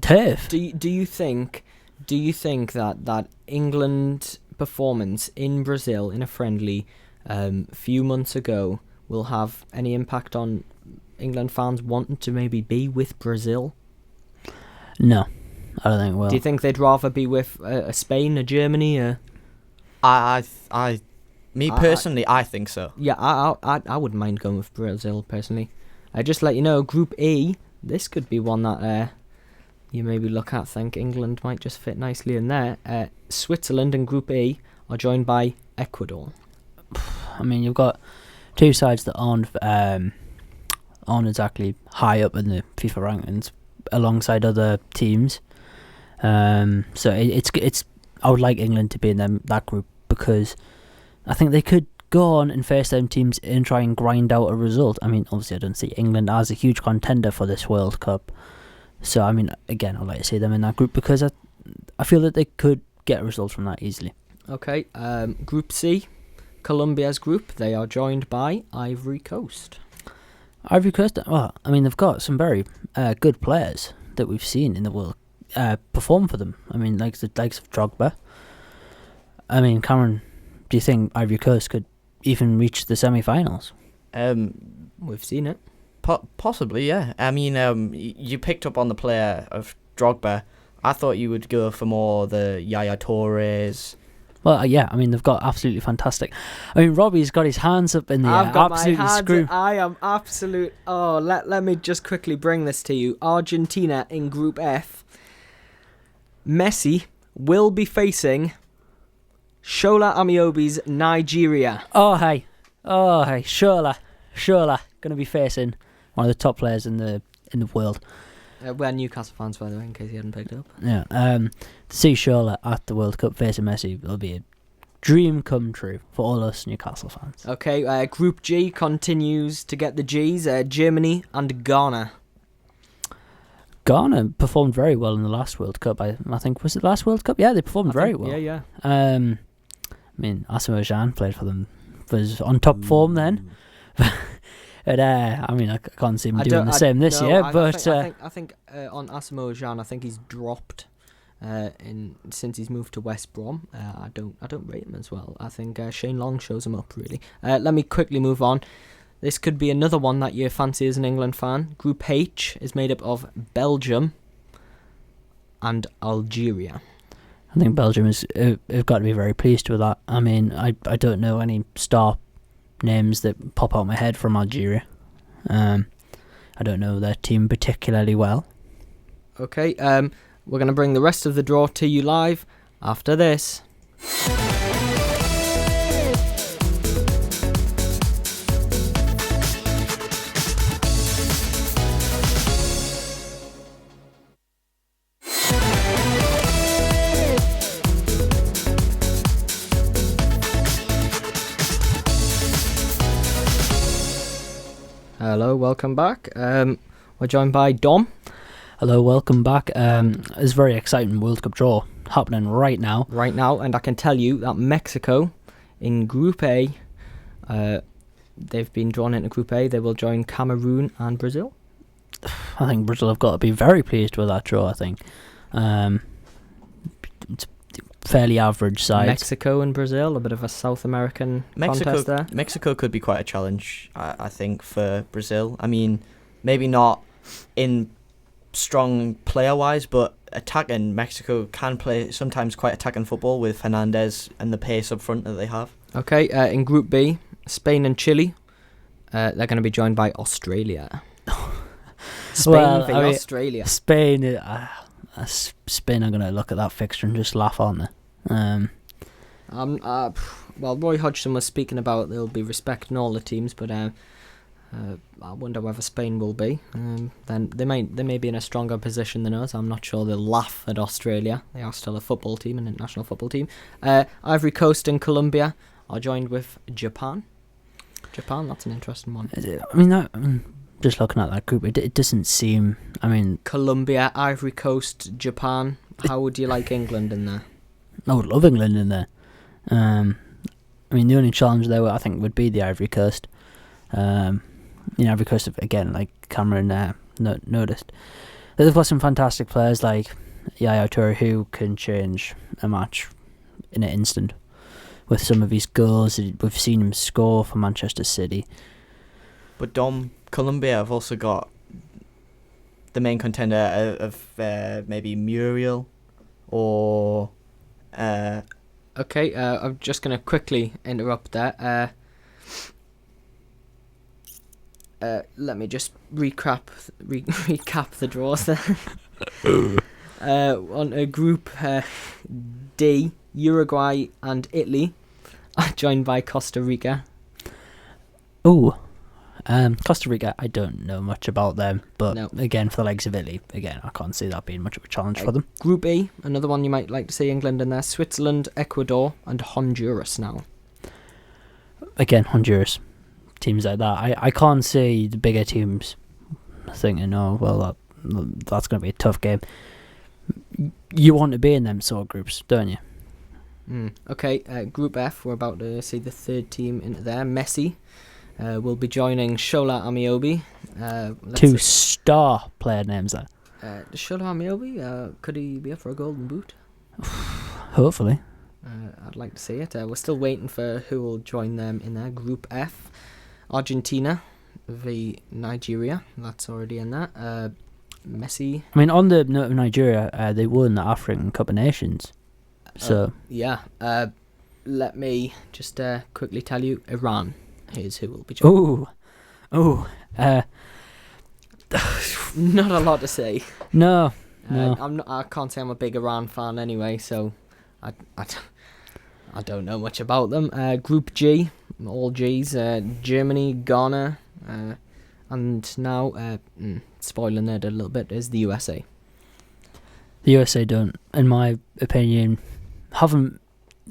turf. Do you think that England performance in Brazil in a friendly few months ago will have any impact on England fans wanting to maybe be with Brazil? No, I don't think it will. Do you think they'd rather be with a Spain, a Germany? Me personally, I think so. Yeah, I wouldn't mind going with Brazil personally. Just let you know, Group E, this could be one that you maybe look at. Think England might just fit nicely in there. Switzerland in Group E are joined by Ecuador. I mean, you've got two sides that aren't exactly high up in the FIFA rankings alongside other teams. So it's I would like England to be in that group because I think they could go on and face them teams and try and grind out a result. I mean, obviously I don't see England as a huge contender for this World Cup. So, I mean, again, I'd like to see them in that group because I feel that they could get a result from that easily. Okay, Group C, Colombia's group, they are joined by Ivory Coast. Ivory Coast, well, I mean, they've got some very good players that we've seen in the world perform for them. I mean, like the likes of Drogba. I mean, Cameron, do you think Ivory Coast could even reach the semi-finals? We've seen it. Possibly, yeah. I mean, you picked up on the player of Drogba. I thought you would go for more the Yaya Torres. Well, yeah, I mean, they've got absolutely fantastic. I mean, Robbie's got his hands up in the air. I've got absolutely my hands screwed. I am absolute... Oh, let me just quickly bring this to you. Argentina in Group F. Messi will be facing Shola Amiobi's Nigeria. Oh, hey. Shola. Going to be facing one of the top players in the world. We're Newcastle fans, by the way, in case you hadn't picked up. Yeah. To see Shola at the World Cup facing Messi will be a dream come true for all us Newcastle fans. Okay, Group G continues to get the G's. Germany and Ghana. Ghana performed very well in the last World Cup. I think, was it the last World Cup? Yeah, they performed very well. Yeah. I mean, Asamoah Gyan played for them. Was on top form then. But, I mean, I can't see him doing the same this year. I think on Asamoah Gyan, I think he's dropped since he's moved to West Brom. I don't rate him as well. I think Shane Long shows him up really. Let me quickly move on. This could be another one that you fancy as an England fan. Group H is made up of Belgium and Algeria. I think Belgium have got to be very pleased with that. I mean, I don't know any star names that pop out my head from Algeria. I don't know their team particularly well. Okay, we're going to bring the rest of the draw to you live after this. Hello, welcome back. We're joined by Dom. Hello, welcome back. It's a very exciting World Cup draw happening right now. And I can tell you that Mexico in Group A, they've been drawn into Group A. They will join Cameroon and Brazil. I think Brazil have got to be very pleased with that draw, I think. It's fairly average sides. Mexico and Brazil, a bit of a South American contest there. Mexico could be quite a challenge, I think, for Brazil. I mean, maybe not in strong player-wise, but attacking, Mexico can play sometimes quite attacking football with Fernandez and the pace up front that they have. Okay, in Group B, Spain and Chile. They're going to be joined by Australia. Spain v Australia. Spain, Spain are going to look at that fixture and just laugh, aren't they? Well, Roy Hodgson was speaking about they'll be respecting all the teams, but I wonder whether Spain will be. Then they may be in a stronger position than us. I'm not sure they'll laugh at Australia. They are still a football team, an international football team. Ivory Coast and Colombia are joined with Japan. Japan, that's an interesting one. I mean, just looking at that group, it doesn't seem... I mean... Colombia, Ivory Coast, Japan. How would you like England in there? I would love England in there. I mean, the only challenge there, I think, would be the Ivory Coast. Ivory Coast, again, like Cameron noticed. They've got some fantastic players like Yaya Toure who can change a match in an instant. With some of his goals, we've seen him score for Manchester City. But Dom, Colombia have also got the main contender of maybe Muriel or... Okay, I'm just going to quickly interrupt there. Let me just recap the draws there. On Group D, Uruguay and Italy are joined by Costa Rica. Costa Rica, I don't know much about them, but No. Again, for the legs of Italy, again, I can't see that being much of a challenge for them. Group E, another one you might like to see England in there, Switzerland, Ecuador and Honduras now. Again, Honduras, teams like that. I can't see the bigger teams thinking, oh, well, that's going to be a tough game. You want to be in them sort of groups, don't you? Okay, Group F, we're about to see the third team into there. Messi will be joining Shola Amiobi. Two star player names there. Shola Amiobi, could he be up for a golden boot? Hopefully. I'd like to see it. We're still waiting for who will join them in there. Group F, Argentina v Nigeria. That's already in that. Messi. I mean, on the note of Nigeria, they won the African Cup of Nations. So yeah. Let me just quickly tell you, Iran is who will be joining. Not a lot to say. No. I can't say I'm a big Iran fan anyway, so I don't know much about them. Group G, all G's. Germany, Ghana, and now spoiling it a little bit is the USA. The USA don't, in my opinion, haven't.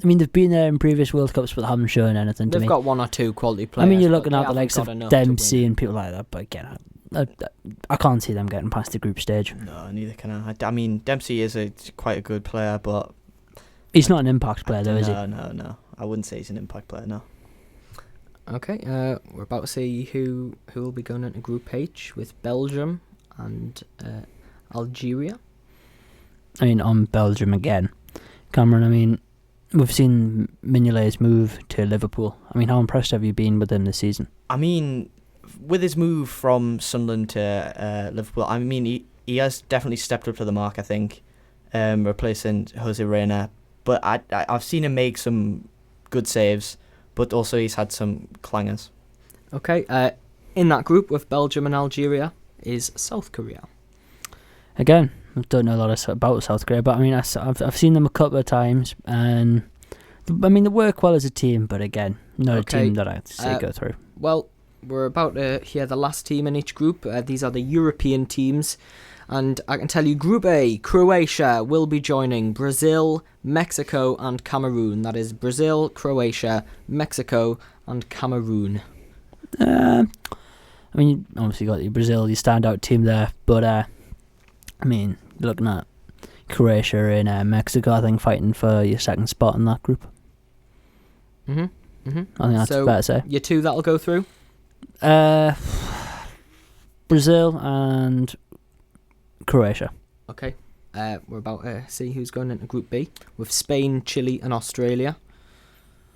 I mean, they've been there in previous World Cups, but they haven't shown anything to me. They've got one or two quality players. I mean, you're looking at the likes of Dempsey and people like that, but again, I can't see them getting past the group stage. No, neither can I. I mean, Dempsey is quite a good player, but... He's not an impact player, though, is he? No. I wouldn't say he's an impact player, no. Okay, we're about to see who will be going into Group H with Belgium and Algeria. I mean, on Belgium again. Cameron, I mean, we've seen Mignolet's move to Liverpool. I mean, how impressed have you been with him this season? I mean, with his move from Sunderland to Liverpool, I mean, he has definitely stepped up to the mark, I think, replacing Jose Reina. But I've seen him make some good saves, but also he's had some clangers. Okay, in that group with Belgium and Algeria is South Korea. Again, I don't know a lot about South Korea, but I mean, I've seen them a couple of times, and I mean, they work well as a team, but again, not a team that I'd say go through. Well, we're about to hear the last team in each group. These are the European teams, and I can tell you, Group A, Croatia will be joining Brazil, Mexico, and Cameroon. That is Brazil, Croatia, Mexico, and Cameroon. I mean, you obviously got your Brazil, your standout team there, but I mean, looking at Croatia and Mexico, I think fighting for your second spot in that group. Mm-hmm. Mm-hmm. I think that's So, fair to say. Your two that'll go through? Brazil and Croatia. Okay. We're about to see who's going into Group B with Spain, Chile, and Australia.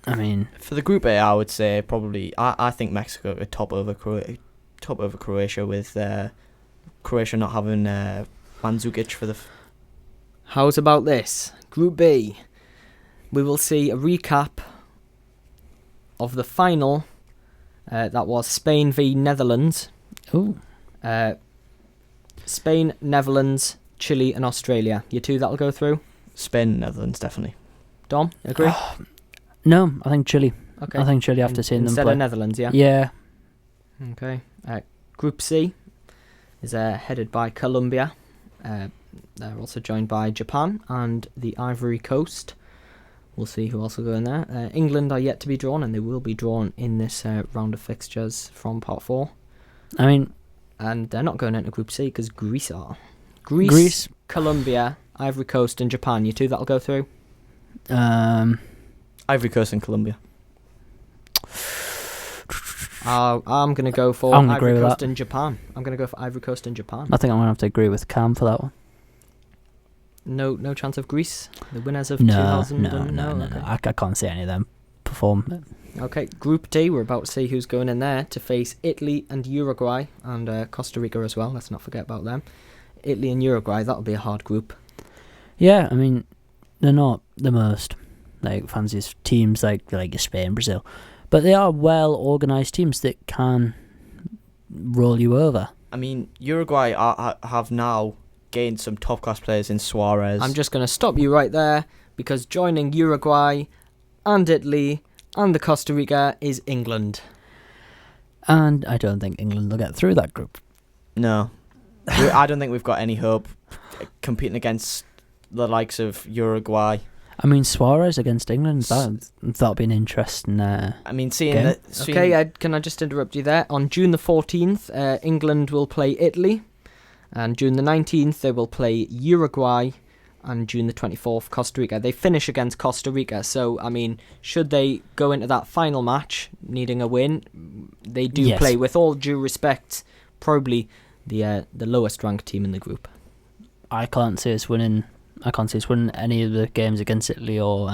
I mean, For the Group A, I would say probably I think Mexico are top over Croatia with Croatia not having Mandzukic for the. How's about this? Group B. We will see a recap of the final. That was Spain v Netherlands. ooh, Spain, Netherlands, Chile, and Australia. Your two that'll go through. Spain, Netherlands, definitely. Dom, agree? no, I think Chile. Okay. I think Chile after seeing them Instead play. of Netherlands, yeah. Yeah, Okay. Group C is headed by Colombia. They're also joined by Japan and the Ivory Coast. We'll see who else will go in there. England are yet to be drawn, and they will be drawn in this round of fixtures from Part 4. I mean, And they're not going into Group C because Greece are. Greece, Colombia, Ivory Coast, and Japan. You two that'll go through? Ivory Coast and Colombia. I'm going to go for I'm gonna agree Ivory with Coast that. and Japan. I'm going to go for Ivory Coast and Japan. I think I'm going to have to agree with Cam for that one. No chance of Greece? The winners of No, 2000? no. Okay. I can't see any of them perform. Okay, Group D, we're about to see who's going in there to face Italy and Uruguay and Costa Rica as well. Let's not forget about them. Italy and Uruguay, that'll be a hard group. Yeah, I mean, they're not the most fanciest teams like Spain, Brazil, but they are well organised teams that can roll you over. I mean, Uruguay have now gained some top class players in Suarez. I'm just going to stop you right there because joining Uruguay and Italy and the Costa Rica is England. And I don't think England will get through that group. No, I don't think we've got any hope competing against the likes of Uruguay. I mean, Suarez against England, that'll be an interesting. I mean, seeing Okay. that. Okay, Ed, can I just interrupt you there? On June the 14th, England will play Italy. And June the 19th, they will play Uruguay. And June the 24th, Costa Rica. They finish against Costa Rica. So, I mean, should they go into that final match needing a win, they do Yes. play, with all due respect, probably the lowest ranked team in the group. I can't see us winning any of the games against Italy or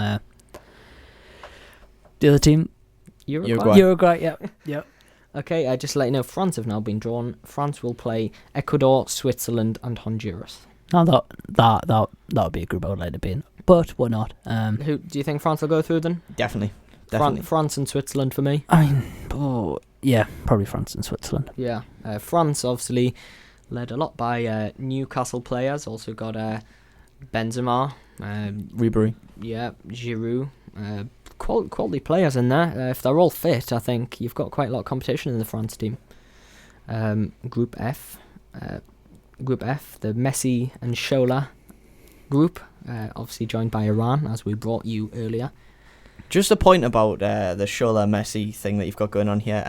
the other team. Uruguay. Uruguay, yeah. Okay, just to let you know, France have now been drawn. France will play Ecuador, Switzerland, and Honduras. No, that would be a group I would like to be in, but why not? Who do you think France will go through then? Definitely. France and Switzerland for me. I mean, yeah, probably France and Switzerland. Yeah, France obviously led a lot by Newcastle players. Also got Benzema, Ribery. yeah, Giroud. Quality players in there. If they're all fit, I think you've got quite a lot of competition in the France team. Group F, the Messi and Shola group, obviously joined by Iran, as we brought you earlier. Just a point about the Shola Messi thing that you've got going on here.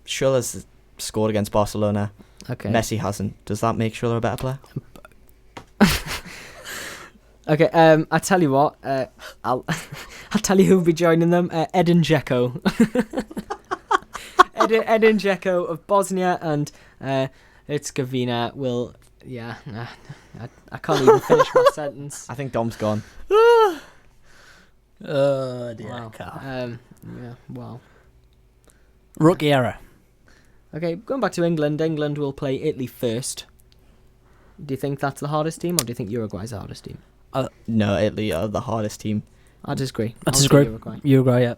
Shola's scored against Barcelona. Okay. Messi hasn't. Does that make Shola a better player? Okay. I tell you what. I'll tell you who'll be joining them. Edin Dzeko. Edin Dzeko of Bosnia and Herzegovina will. Yeah. I can't even finish my sentence. I think Dom's gone. Oh dear. Wow. Yeah. Wow. Rookie error. Okay, going back to England. England will play Italy first. Do you think that's the hardest team, or do you think Uruguay's the hardest team? No, Italy are the hardest team. I disagree. I I'll say disagree. Uruguay. Uruguay, yeah.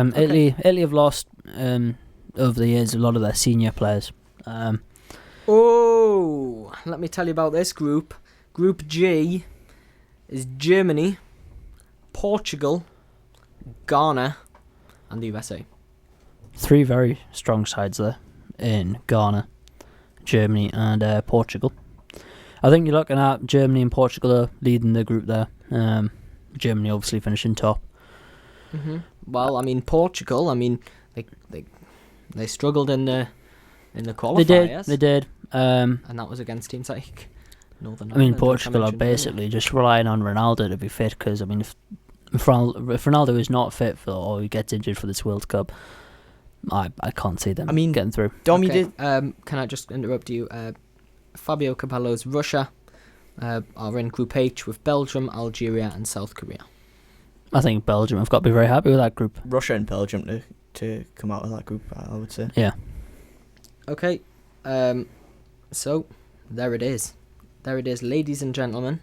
Okay. Italy have lost over the years a lot of their senior players. Oh, let me tell you about this group. Group G is Germany, Portugal, Ghana, and the USA. 3 very strong sides there in Ghana, Germany, and Portugal. I think you're looking at Germany and Portugal are leading the group there. Germany obviously finishing top. Mm-hmm. Well, I mean Portugal. I mean they struggled in the in the qualifiers. They did. And that was against teams like Northern I mean, Ireland, which Portugal are mentioned earlier. basically just relying on Ronaldo to be fit, because, I mean, if Ronaldo is not fit or he gets injured for this World Cup, I can't see them getting through. Domi Okay, did. can I just interrupt you? Fabio Capello's Russia are in Group H with Belgium, Algeria and South Korea. I think Belgium have got to be very happy with that group. Russia and Belgium to come out of that group, I would say. Yeah. Okay, so there it is. There it is, ladies and gentlemen.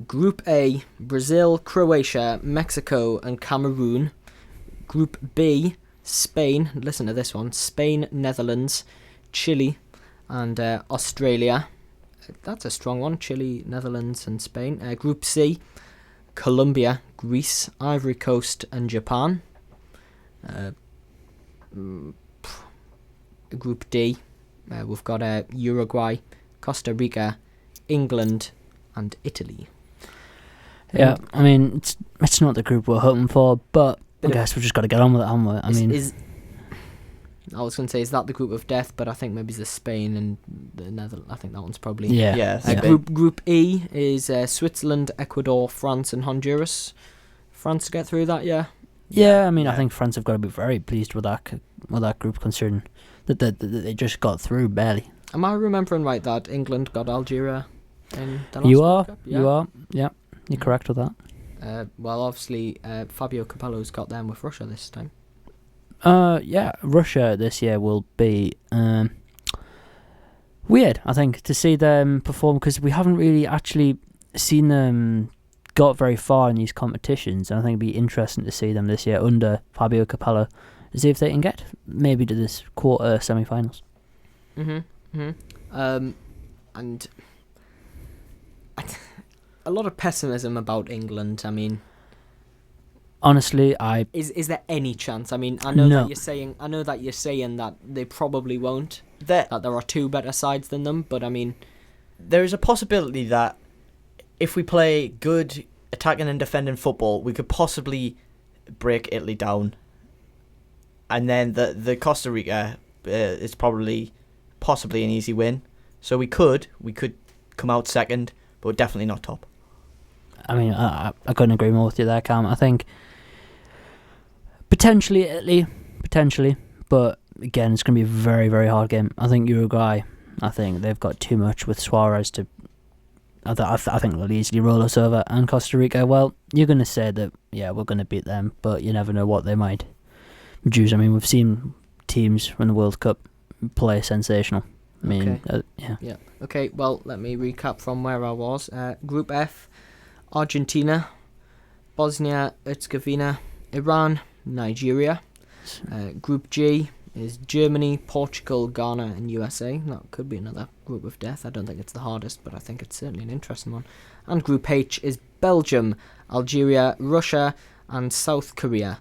Group A, Brazil, Croatia, Mexico and Cameroon. Group B, Spain, listen to this one, Spain, Netherlands, Chile and Australia. That's a strong one, Chile, Netherlands and Spain. Group C, Colombia, Greece, Ivory Coast and Japan. Group D, we've got Uruguay, Costa Rica, England and Italy. Yeah, I mean, it's not the group we're hoping for, but I guess we've just got to get on with it, haven't we? I was going to say, is that the group of death? But I think maybe the Spain and the Netherlands. I think that one's probably... Yeah. Group E is Switzerland, Ecuador, France and Honduras. France to get through that, yeah? Yeah, I mean, I think France have got to be very pleased with that group, considering that they just got through barely. Am I remembering right that England got Algeria in the last You World are, Cup? you are. Yeah, you're correct with that. Well, obviously, Fabio Capello's got them with Russia this time. Yeah, Russia this year will be weird, I think, to see them perform, because we haven't really actually seen them got very far in these competitions, and I think it'd be interesting to see them this year under Fabio Capello, to see if they can get maybe to this quarter semi-finals. And a lot of pessimism about England. I mean, honestly, is there any chance? I mean, I know that you're saying that they probably won't. That there are two better sides than them, but I mean, there is a possibility that if we play good attacking and defending football, we could possibly break Italy down. And then the Costa Rica is possibly an easy win. So we could come out second, but definitely not top. I mean, I couldn't agree more with you there, Cam. I think potentially Italy, but again, it's going to be a very, very hard game. I think Uruguay, they've got too much with Suarez to... I think they'll easily roll us over. And Costa Rica, well, you're going to say that, yeah, we're going to beat them, but you never know what they might produce. I mean, we've seen teams from the World Cup play sensational. I mean, yeah. Okay, well, let me recap from where I was. Group F, Argentina, Bosnia, Herzegovina, Iran, Nigeria. Group G is Germany, Portugal, Ghana and USA. That could be another group of death. I don't think it's the hardest, but I think it's certainly an interesting one. And Group H is Belgium, Algeria, Russia and South Korea.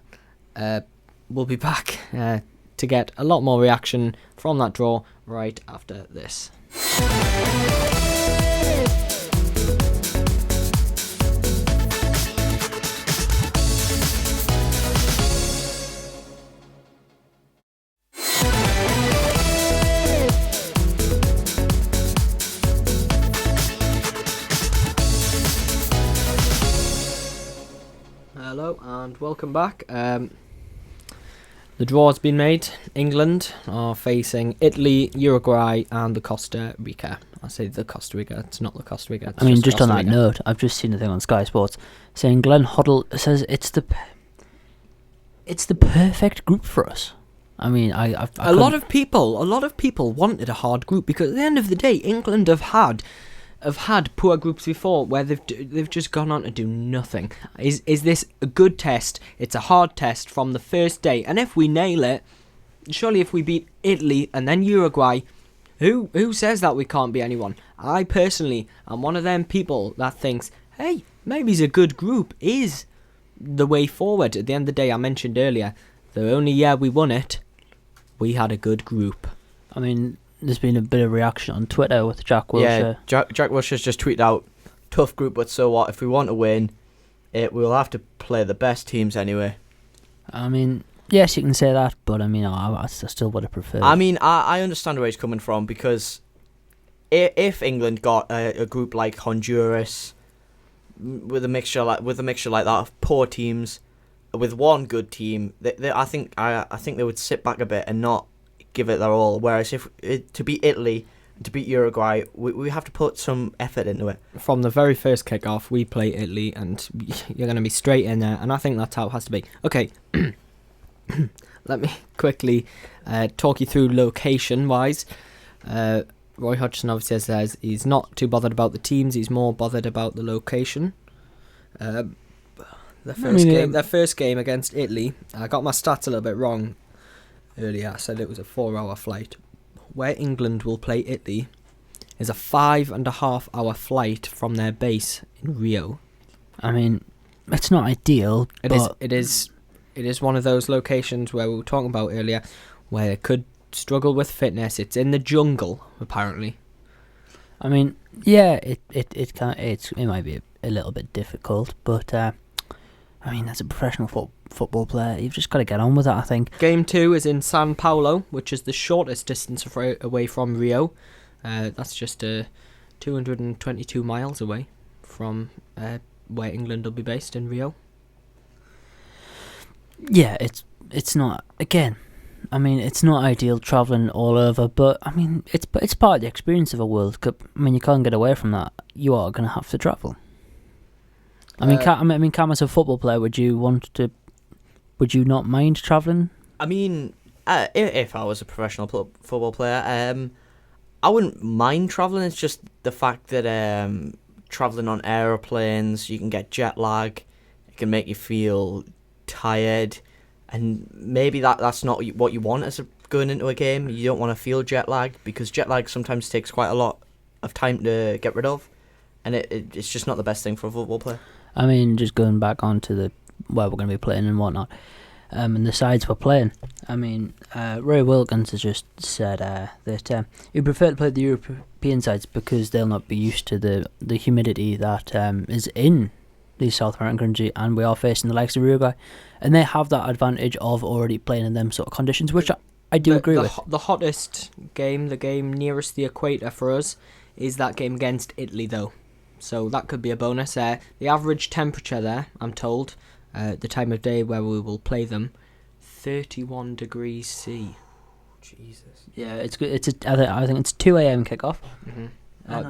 We'll be back to get a lot more reaction from that draw right after this. Hello and welcome back. The draw has been made. England are facing Italy, Uruguay and the Costa Rica. I say the Costa Rica, it's not the Costa Rica. I mean, just on that note, I've just seen a thing on Sky Sports saying Glenn Hoddle says it's the perfect group for us. I mean, a lot of people wanted a hard group because at the end of the day, England have had poor groups before where they've just gone on to do nothing. Is this a good test? It's a hard test from the first day, and if we nail it, surely if we beat Italy and then Uruguay, who says that we can't beat anyone? I personally am one of them people that thinks, hey, maybe it's a good group is the way forward. At the end of the day, I mentioned earlier, the only year we won it, we had a good group. I mean, there's been a bit of reaction on Twitter with Jack Wilshere. Yeah, Jack Wilshere's just tweeted out, tough group, but so what? If we want to win, we'll have to play the best teams anyway. I mean, Yes, you can say that, but I mean, I still would have preferred. I mean, I understand where he's coming from, because if England got a group like Honduras, with a mixture like that of poor teams, with one good team, I think they would sit back a bit and not give it their all. Whereas to beat Italy, to beat Uruguay, we have to put some effort into it. From the very first kick-off, we play Italy, and you're going to be straight in there, and I think that's how it has to be. Okay, let me quickly talk you through location-wise. Roy Hodgson obviously says he's not too bothered about the teams, he's more bothered about the location. Their first game against Italy, I got my stats a little bit wrong earlier. I said it was a 4-hour flight. Where England will play Italy is a 5.5-hour flight from their base in Rio. I mean, it's not ideal. It is one of those locations where we were talking about earlier, where it could struggle with fitness. It's in the jungle, apparently. I mean, yeah, it might be a little bit difficult, but I mean, as a professional football player, you've just got to get on with it, I think. Game 2 is in Sao Paulo, which is the shortest distance away from Rio. That's just 222 miles away from where England will be based in Rio. Yeah, it's not, again, I mean, it's not ideal travelling all over, but I mean, it's part of the experience of a World Cup. I mean, you can't get away from that. You are going to have to travel. I mean, Cam, as a football player, would you not mind travelling? I mean, if I was a professional football player, I wouldn't mind travelling. It's just the fact that travelling on aeroplanes, you can get jet lag. It can make you feel tired, and maybe that's not what you want as going into a game. You don't want to feel jet lag, because jet lag sometimes takes quite a lot of time to get rid of, and it's just not the best thing for a football player. I mean, just going back onto where we're going to be playing and whatnot, and the sides we're playing. I mean, Ray Wilkins has just said that he'd prefer to play the European sides because they'll not be used to the humidity that is in these South American countries, and we are facing the likes of Uruguay, and they have that advantage of already playing in them sort of conditions, which I do agree with. The hottest game, the game nearest the equator for us, is that game against Italy, though. So that could be a bonus. The average temperature there, I'm told, the time of day where we will play them, 31 degrees C. Jesus. Yeah, it's good. I think it's 2 a.m. kickoff. Mm-hmm.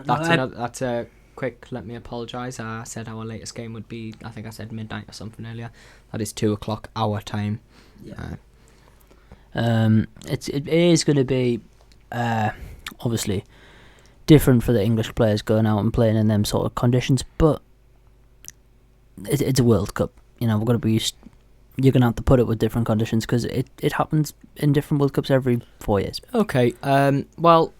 That's a quick. Let me apologise. I said our latest game would be. I think I said midnight or something earlier. That is 2 o'clock our time. Yeah. It is going to be obviously different for the English players going out and playing in them sort of conditions, but it's a World Cup. You know, we're going to be used. You're going to have to put it with different conditions because it happens in different World Cups every 4 years. Okay. Well,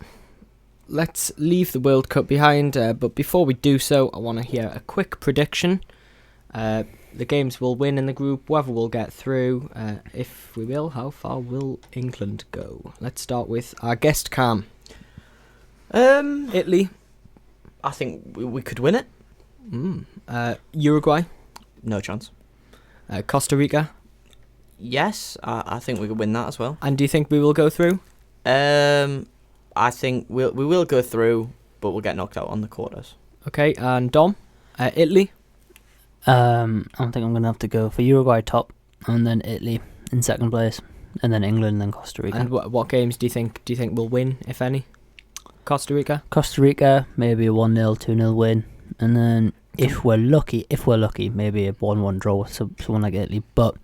let's leave the World Cup behind. But before we do so, I want to hear a quick prediction. The games will win in the group. Whether we'll get through. If we will, how far will England go? Let's start with our guest Cam. Italy. I think we could win it. Uruguay. No chance. Costa Rica. Yes, I think we could win that as well. And do you think we will go through? I think we will go through, but we'll get knocked out on the quarters. Okay, and Dom. Italy. I think I'm going to have to go for Uruguay top, and then Italy in second place, and then England, and then Costa Rica. And what games do you think will win, if any? Costa Rica. Costa Rica, maybe a 1-0, 2-0 win, and then if we're lucky, maybe a 1-1 draw with someone like Italy. But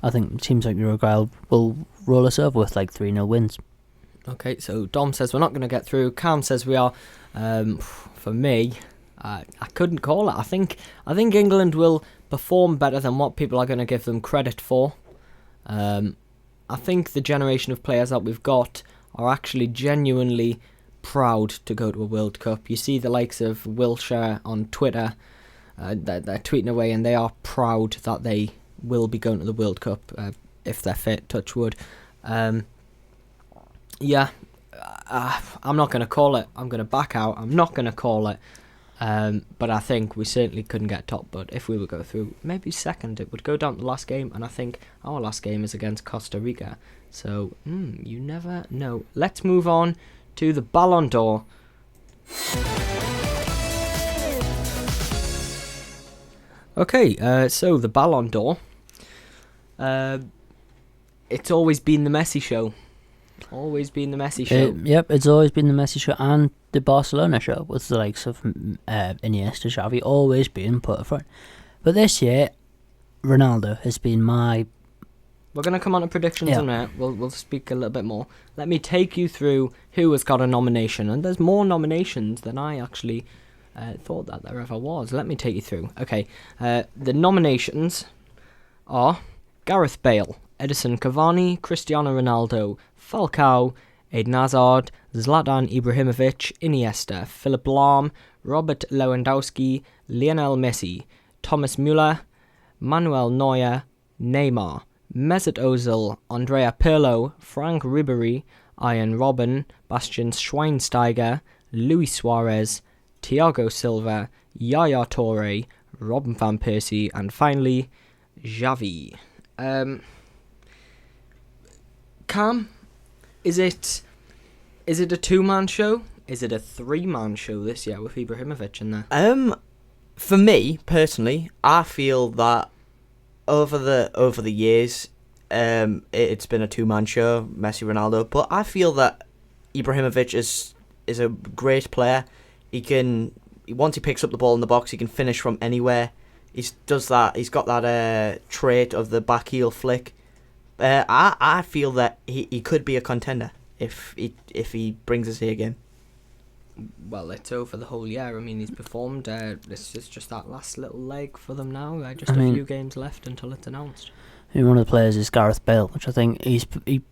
I think teams like Uruguay will roll us over with like 3-0 wins. Okay, so Dom says we're not going to get through. Cam says we are. For me, I couldn't call it. I think England will perform better than what people are going to give them credit for. I think the generation of players that we've got are actually genuinely proud to go to a World Cup. You see the likes of Wilshere on Twitter, they're tweeting away, and they are proud that they will be going to the World Cup if they're fit, touch wood. I'm not going to call it. I'm going to back out. I'm not going to call it. But I think we certainly couldn't get top. But if we would go through, maybe second, it would go down to the last game. And I think our last game is against Costa Rica. So, you never know. Let's move on to the Ballon d'Or. Okay, so the Ballon d'Or. It's always been the Messi show. Always been the Messi show. Yep, it's always been the Messi show and the Barcelona show with the likes of Iniesta, Xavi, always being put front. But this year, Ronaldo has been my... We're going to come on to predictions in a minute. We'll speak a little bit more. Let me take you through who has got a nomination. And there's more nominations than I actually thought that there ever was. Let me take you through. Okay, the nominations are Gareth Bale, Edison Cavani, Cristiano Ronaldo, Falcao, Eden Hazard, Zlatan Ibrahimovic, Iniesta, Philipp Lahm, Robert Lewandowski, Lionel Messi, Thomas Müller, Manuel Neuer, Neymar, Mesut Ozil, Andrea Pirlo, Frank Ribery, Ian Robben, Bastian Schweinsteiger, Luis Suarez, Thiago Silva, Yaya Toure, Robin van Persie, and finally, Xavi. Cam, is it a two-man show? Is it a three-man show this year with Ibrahimovic in there? For me personally, I feel that over the years, it's been a two-man show, Messi, Ronaldo. But I feel that Ibrahimovic is a great player. Once he picks up the ball in the box, he can finish from anywhere. He's got that trait of the back heel flick. I feel that he could be a contender if he brings us here again. Well, it's over the whole year. I mean, he's performed. This is just that last little leg for them now. A few games left until it's announced. One of the players is Gareth Bale, which I think he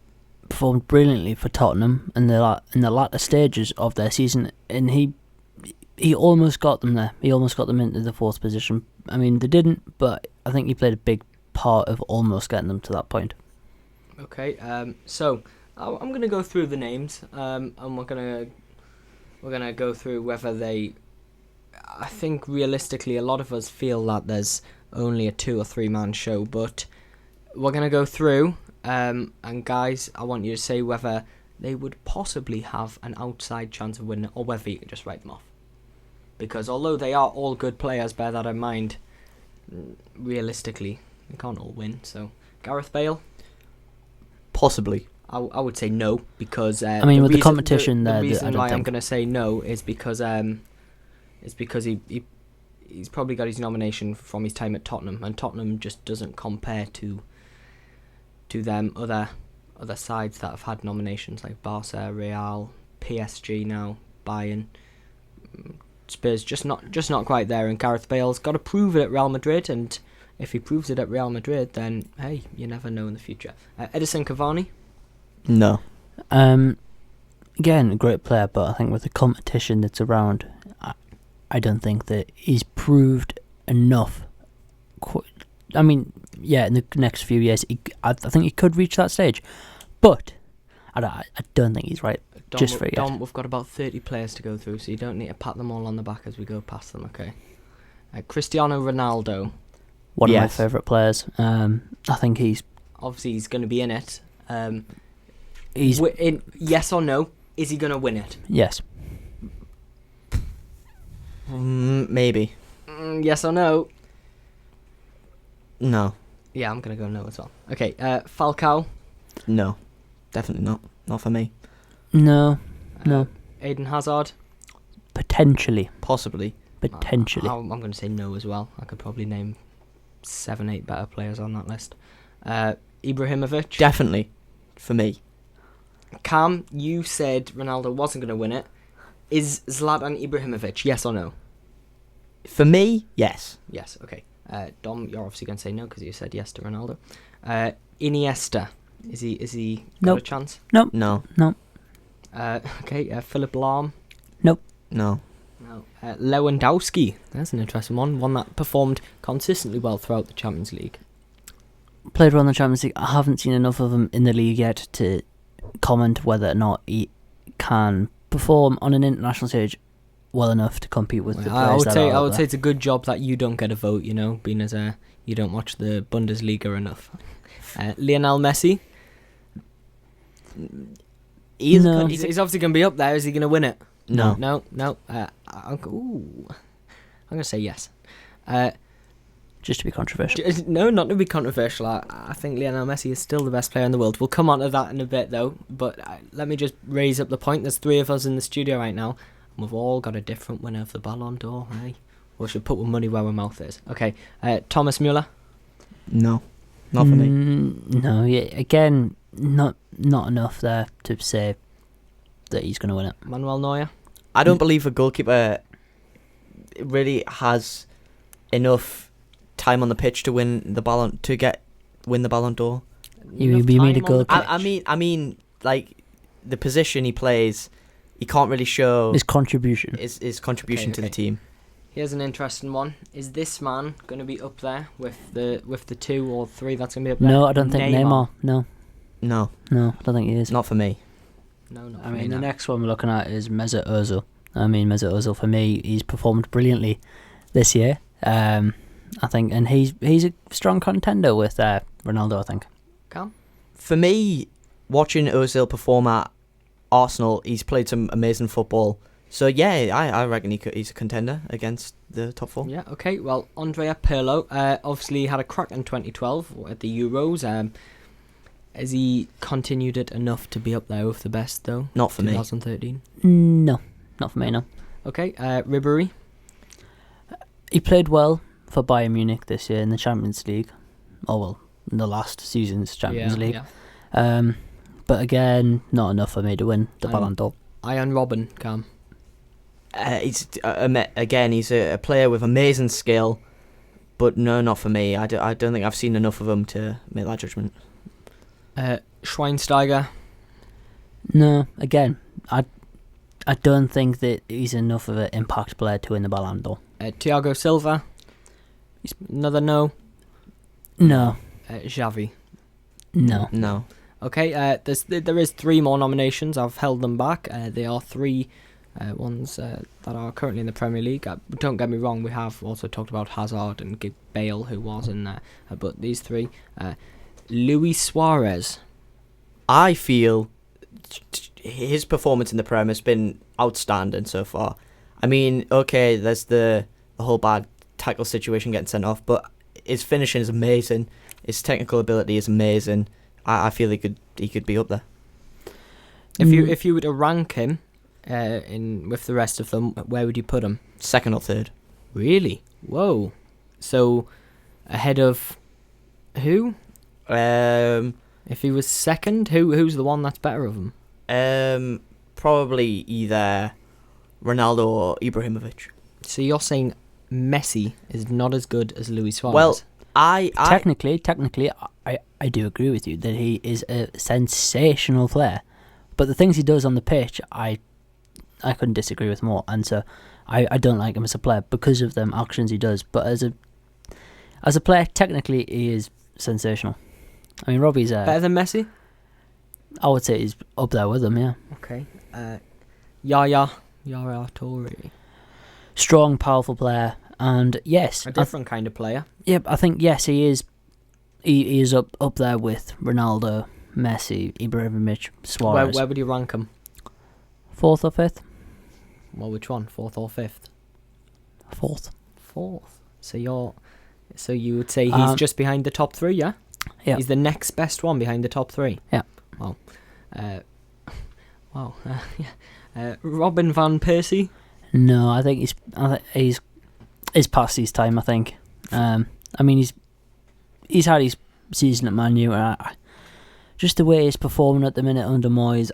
performed brilliantly for Tottenham in the latter stages of their season, and he almost got them there. He almost got them into the fourth position. I mean, they didn't, but I think he played a big part of almost getting them to that point. Okay, so I'm going to go through the names, and we're going to go through whether they... I think realistically a lot of us feel that there's only a 2 or 3 man show, but we're going to go through, and guys, I want you to say whether they would possibly have an outside chance of winning, or whether you can just write them off. Because although they are all good players, bear that in mind, realistically, they can't all win. So, Gareth Bale? Possibly. I would say no, because... with the competition there... The reason why I'm going to say no is because he's probably got his nomination from his time at Tottenham, and Tottenham just doesn't compare to them other sides that have had nominations, like Barca, Real, PSG now, Bayern... Spurs just not quite there, and Gareth Bale's got to prove it at Real Madrid, and if he proves it at Real Madrid, then hey, you never know in the future. Edison Cavani? No. Again, a great player, but I think with the competition that's around, I don't think that he's proved enough. I mean, yeah, in the next few years, I think he could reach that stage, but I don't think he's right. Dom, we've got about 30 players to go through, so you don't need to pat them all on the back as we go past them, okay? Cristiano Ronaldo. One of my favourite players. I think he's going to be in it. He's yes or no? Is he going to win it? Yes. Maybe. Yes or no? No. Yeah, I'm going to go no as well. Okay, Falcao? No. Definitely not. Not for me. No. Eden Hazard? Potentially. Possibly. Potentially. I'm going to say no as well. I could probably name 7-8 better players on that list. Ibrahimovic? Definitely. For me. Cam, you said Ronaldo wasn't going to win it. Is Zlatan Ibrahimovic, yes or no? For me, yes. Yes, okay. Dom, you're obviously going to say no because you said yes to Ronaldo. Iniesta, is he got a chance? Nope. No. Okay, Philipp Lahm? Nope. No. Lewandowski, that's an interesting one that performed consistently well throughout the Champions League. Played well in the Champions League. I haven't seen enough of him in the league yet to comment whether or not he can perform on an international stage well enough to compete with the I players would that say are I out would there. say it's a good job that you don't get a vote. Being as you don't watch the Bundesliga enough. Lionel Messi. No. He's obviously going to be up there. Is he going to win it? No. No. I'm going to say yes. Just to be controversial. No, not to be controversial. I think Lionel Messi is still the best player in the world. We'll come on to that in a bit, though. But let me just raise up the point. There's 3 of us in the studio right now, and we've all got a different winner of the Ballon d'Or. Hey? We should put our money where our mouth is. Okay, Thomas Müller. No. Not for me. No, yeah, again, not enough there to say that he's going to win it. Manuel Neuer. I don't believe a goalkeeper really has enough time on the pitch to win the Ballon d'Or. You Enough mean time a on the goalkeeper? pitch. I mean, like the position he plays, he can't really show His contribution. his contribution to the Okay. team. Here's an interesting one. Is this man going to be up there with the 2 or 3 that's going to be up there? No, I don't think Neymar. No, No, I don't think he is. not for me. No, not I for me, mean, the no. next one we're looking at is Mesut Ozil. Mesut Ozil, for me, he's performed brilliantly this year. I think, and he's a strong contender with Ronaldo, I think. Cam? For me, watching Ozil perform at Arsenal, he's played some amazing football. So yeah, I reckon he's a contender against the top 4. Yeah, okay. Well, Andrea Pirlo obviously had a crack in 2012 at the Euros. Has he continued it enough to be up there with the best, though? Not for me. 2013. No, not for me, no. Okay, Ribery. He played well for Bayern Munich this year in the Champions League. Oh, well, in the last season's Champions League. Yeah. But again, not enough for me to win the Ballon d'Or. Ian Robben, Cam. He's a player with amazing skill, but no, not for me. I don't think I've seen enough of him to make that judgment. Schweinsteiger. No, again, I don't think that he's enough of an impact player to win the Ballon d'Or. Thiago Silva. Another no. No, Xavi. no. No. Okay, there is 3 more nominations. I've held them back. They are 3 ones that are currently in the Premier League. Don't get me wrong, we have also talked about Hazard and Bale, who was in there. But these 3. Luis Suarez. I feel his performance in the Prem has been outstanding so far. I mean, okay, there's the whole bad tackle situation getting sent off, but his finishing is amazing. His technical ability is amazing. I feel he could be up there. If you were to rank him in with the rest of them, where would you put him? 2nd or 3rd. Really? Whoa. So ahead of who? If he was 2nd, who's the one that's better of him? Probably either Ronaldo or Ibrahimovic. So you're saying Messi is not as good as Luis Suarez? Well, I Technically, I do agree with you that he is a sensational player. But the things he does on the pitch, I couldn't disagree with more. And so I don't like him as a player because of them actions he does. But as a player, technically, he is sensational. I mean, Robbie's better than Messi? I would say he's up there with him, yeah. Okay. Yaya Toure. Strong, powerful player. And yes, A different kind of player. yeah, I think yes, he is. He is up there with Ronaldo, Messi, Ibrahimovic, Suarez. Where would you rank him? 4th or 5th? Well, which one? 4th or 5th? 4th. 4th. So you would say he's just behind the top 3, yeah? Yeah. He's the next best one behind the top 3. Yeah. Wow. Robin van Persie. No, I think he's past his time. I think. I mean, he's had his season at Man U. Just the way he's performing at the minute under Moyes,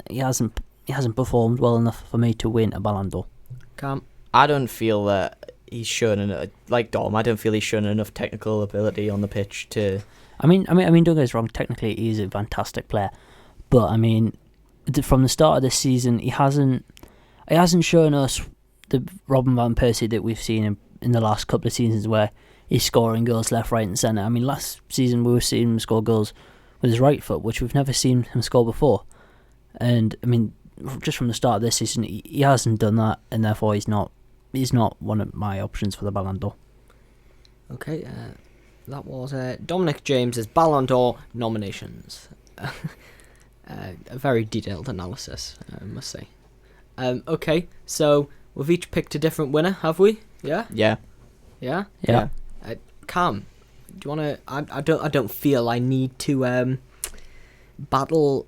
he hasn't performed well enough for me to win a Ballon d'Or. Can't. I don't feel that he's shown like Dom. I don't feel he's shown enough technical ability on the pitch to. I mean, don't get us wrong. Technically, he's a fantastic player, but I mean, from the start of this season, he hasn't shown us the Robin van Persie that we've seen in the last couple of seasons, where he's scoring goals left, right, and centre. I mean, last season we were seeing him score goals with his right foot, which we've never seen him score before. And I mean, just from the start of this season, he hasn't done that, and therefore he's not one of my options for the Ballon d'Or. Okay, that was Dominic James's Ballon d'Or nominations. A very detailed analysis, I must say. Okay, so we've each picked a different winner, have we? Yeah. Yeah. Yeah. Yeah. Cam, do you want to? I don't feel I need to battle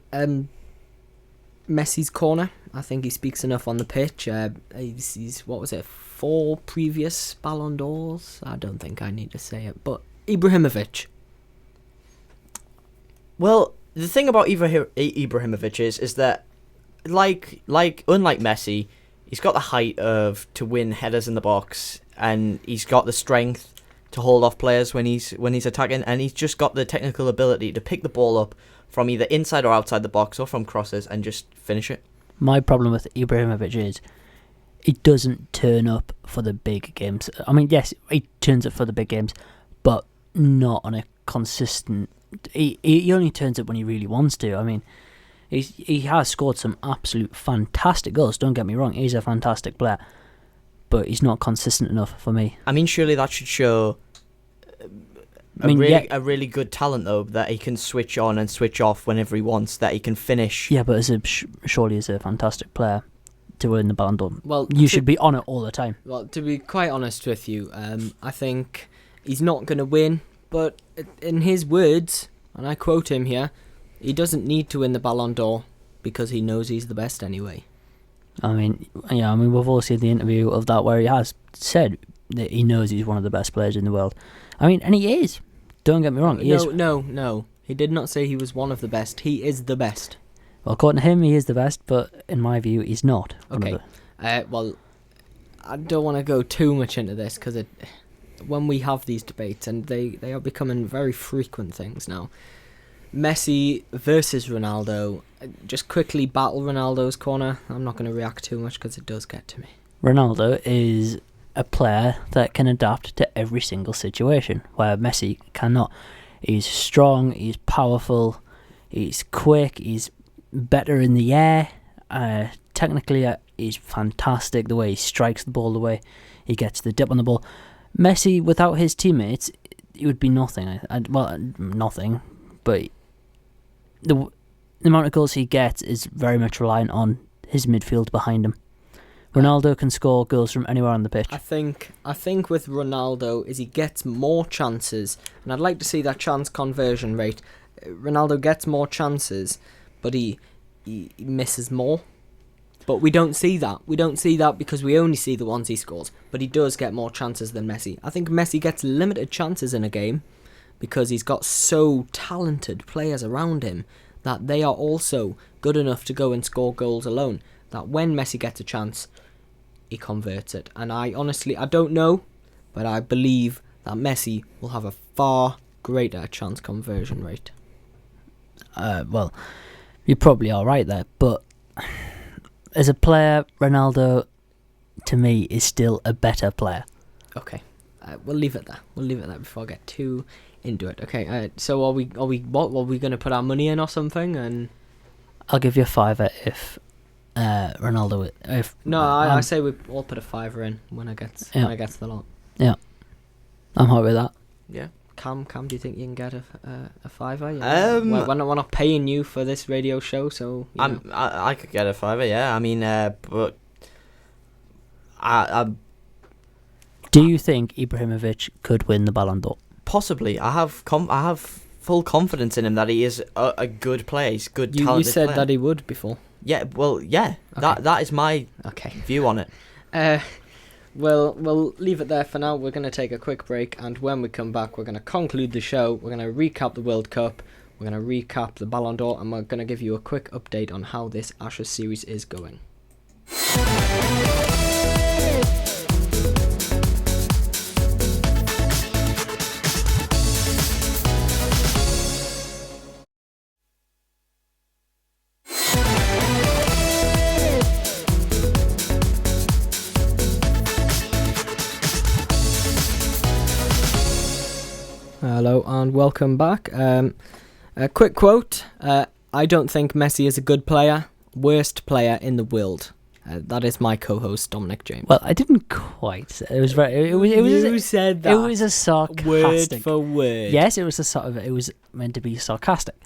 Messi's corner. I think he speaks enough on the pitch. He's what was it? 4 previous Ballon d'Ors. I don't think I need to say it, but Ibrahimovic. Well, the thing about Ibrahimovic is that, like unlike Messi, he's got the height to win headers in the box, and he's got the strength to hold off players when he's attacking, and he's just got the technical ability to pick the ball up from either inside or outside the box or from crosses and just finish it. My problem with Ibrahimovic is he doesn't turn up for the big games. I mean, yes, he turns up for the big games, but not on a consistent. He only turns up when he really wants to. I mean, he has scored some absolute fantastic goals. Don't get me wrong, he's a fantastic player, but he's not consistent enough for me. I mean, surely that should show a really good talent, though, that he can switch on and switch off whenever he wants, that he can finish. Yeah, but surely as a fantastic player to win the Ballon d'Or, Well, you should be on it all the time. Well, to be quite honest with you, I think he's not going to win, but in his words, and I quote him here, he doesn't need to win the Ballon d'Or because he knows he's the best anyway. I mean, we've all seen the interview of that where he has said that he knows he's one of the best players in the world. I mean, and he is. Don't get me wrong, he is. No. He did not say he was one of the best. He is the best. Well, according to him, he is the best, but in my view, he's not. Okay. Well, I don't want to go too much into this because when we have these debates, and they are becoming very frequent things now. Messi versus Ronaldo. Just quickly battle Ronaldo's corner. I'm not going to react too much because it does get to me. Ronaldo is a player that can adapt to every single situation, where Messi cannot. He's strong, he's powerful, he's quick, he's better in the air. Technically, he's fantastic the way he strikes the ball, the way he gets the dip on the ball. Messi, without his teammates, he would be nothing. Nothing, but the amount of goals he gets is very much reliant on his midfield behind him. Ronaldo can score goals from anywhere on the pitch. I think with Ronaldo is he gets more chances, and I'd like to see that chance conversion rate. Ronaldo gets more chances, but he misses more. But we don't see that. We don't see that because we only see the ones he scores. But he does get more chances than Messi. I think Messi gets limited chances in a game because he's got so talented players around him that they are also good enough to go and score goals alone. That when Messi gets a chance, he converts it. And I don't know, but I believe that Messi will have a far greater chance conversion rate. Well, you probably are right there, but as a player, Ronaldo, to me, is still a better player. Okay, we'll leave it there. We'll leave it there before I get too into it. Okay, so are we going to put our money in or something? And I'll give you a $5 if Ronaldo. I say we all put a $5 in when it gets to the lot. Yeah, I'm happy with that. Yeah. Cam, do you think you can get a $5? Yeah. We're not paying you for this radio show, so I could get a $5. Yeah, I mean, but I do you think Ibrahimovic could win the Ballon d'Or? Possibly. I have full confidence in him that he is a good player. He's good, talented You said player. that he would before. Yeah. Well, yeah. Okay. That is my view on it. Well, we'll leave it there for now. We're going to take a quick break, and when we come back, we're going to conclude the show. We're going to recap the World Cup, we're going to recap the Ballon d'Or, and we're going to give you a quick update on how this Ashes series is going. Hello and welcome back. A quick quote. I don't think Messi is a good player. worst player in the world. That is my co-host Dominic James. Well, I didn't quite say it. Was very. You said that. It was a sarcastic word for word. Yes, it was a sort of. It was meant to be sarcastic.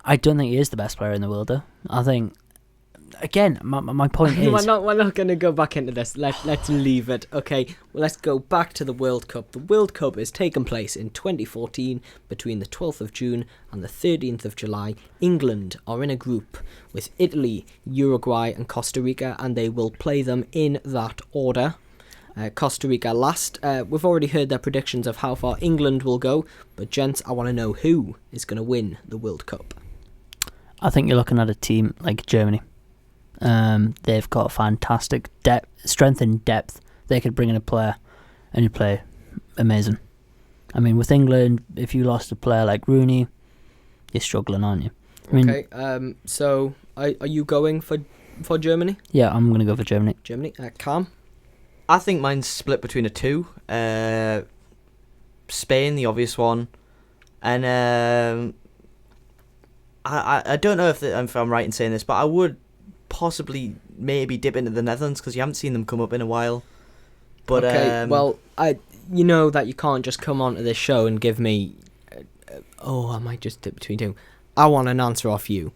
I don't think he is the best player in the world, though. I think. Again, my point is... We're not going to go back into this. Let's leave it. Okay, well, let's go back to the World Cup. The World Cup is taking place in 2014 between the 12th of June and the 13th of July. England are in a group with Italy, Uruguay and Costa Rica, and they will play them in that order. Costa Rica last. We've already heard their predictions of how far England will go, but gents, I want to know who is going to win the World Cup. I think you're looking at a team like Germany. They've got fantastic strength in depth. They could bring in a player and you play amazing. I mean, with England, if you lost a player like Rooney, you're struggling, aren't you? I mean, okay, so are you going for Germany? Yeah, I'm going to go for Germany. Germany, Cam? I think mine's split between the two. Spain, the obvious one, and I don't know if I'm right in saying this, but I would possibly maybe dip into the Netherlands because you haven't seen them come up in a while. But okay, well, you know that you can't just come onto this show and give me. I might just dip between two. I want an answer off you.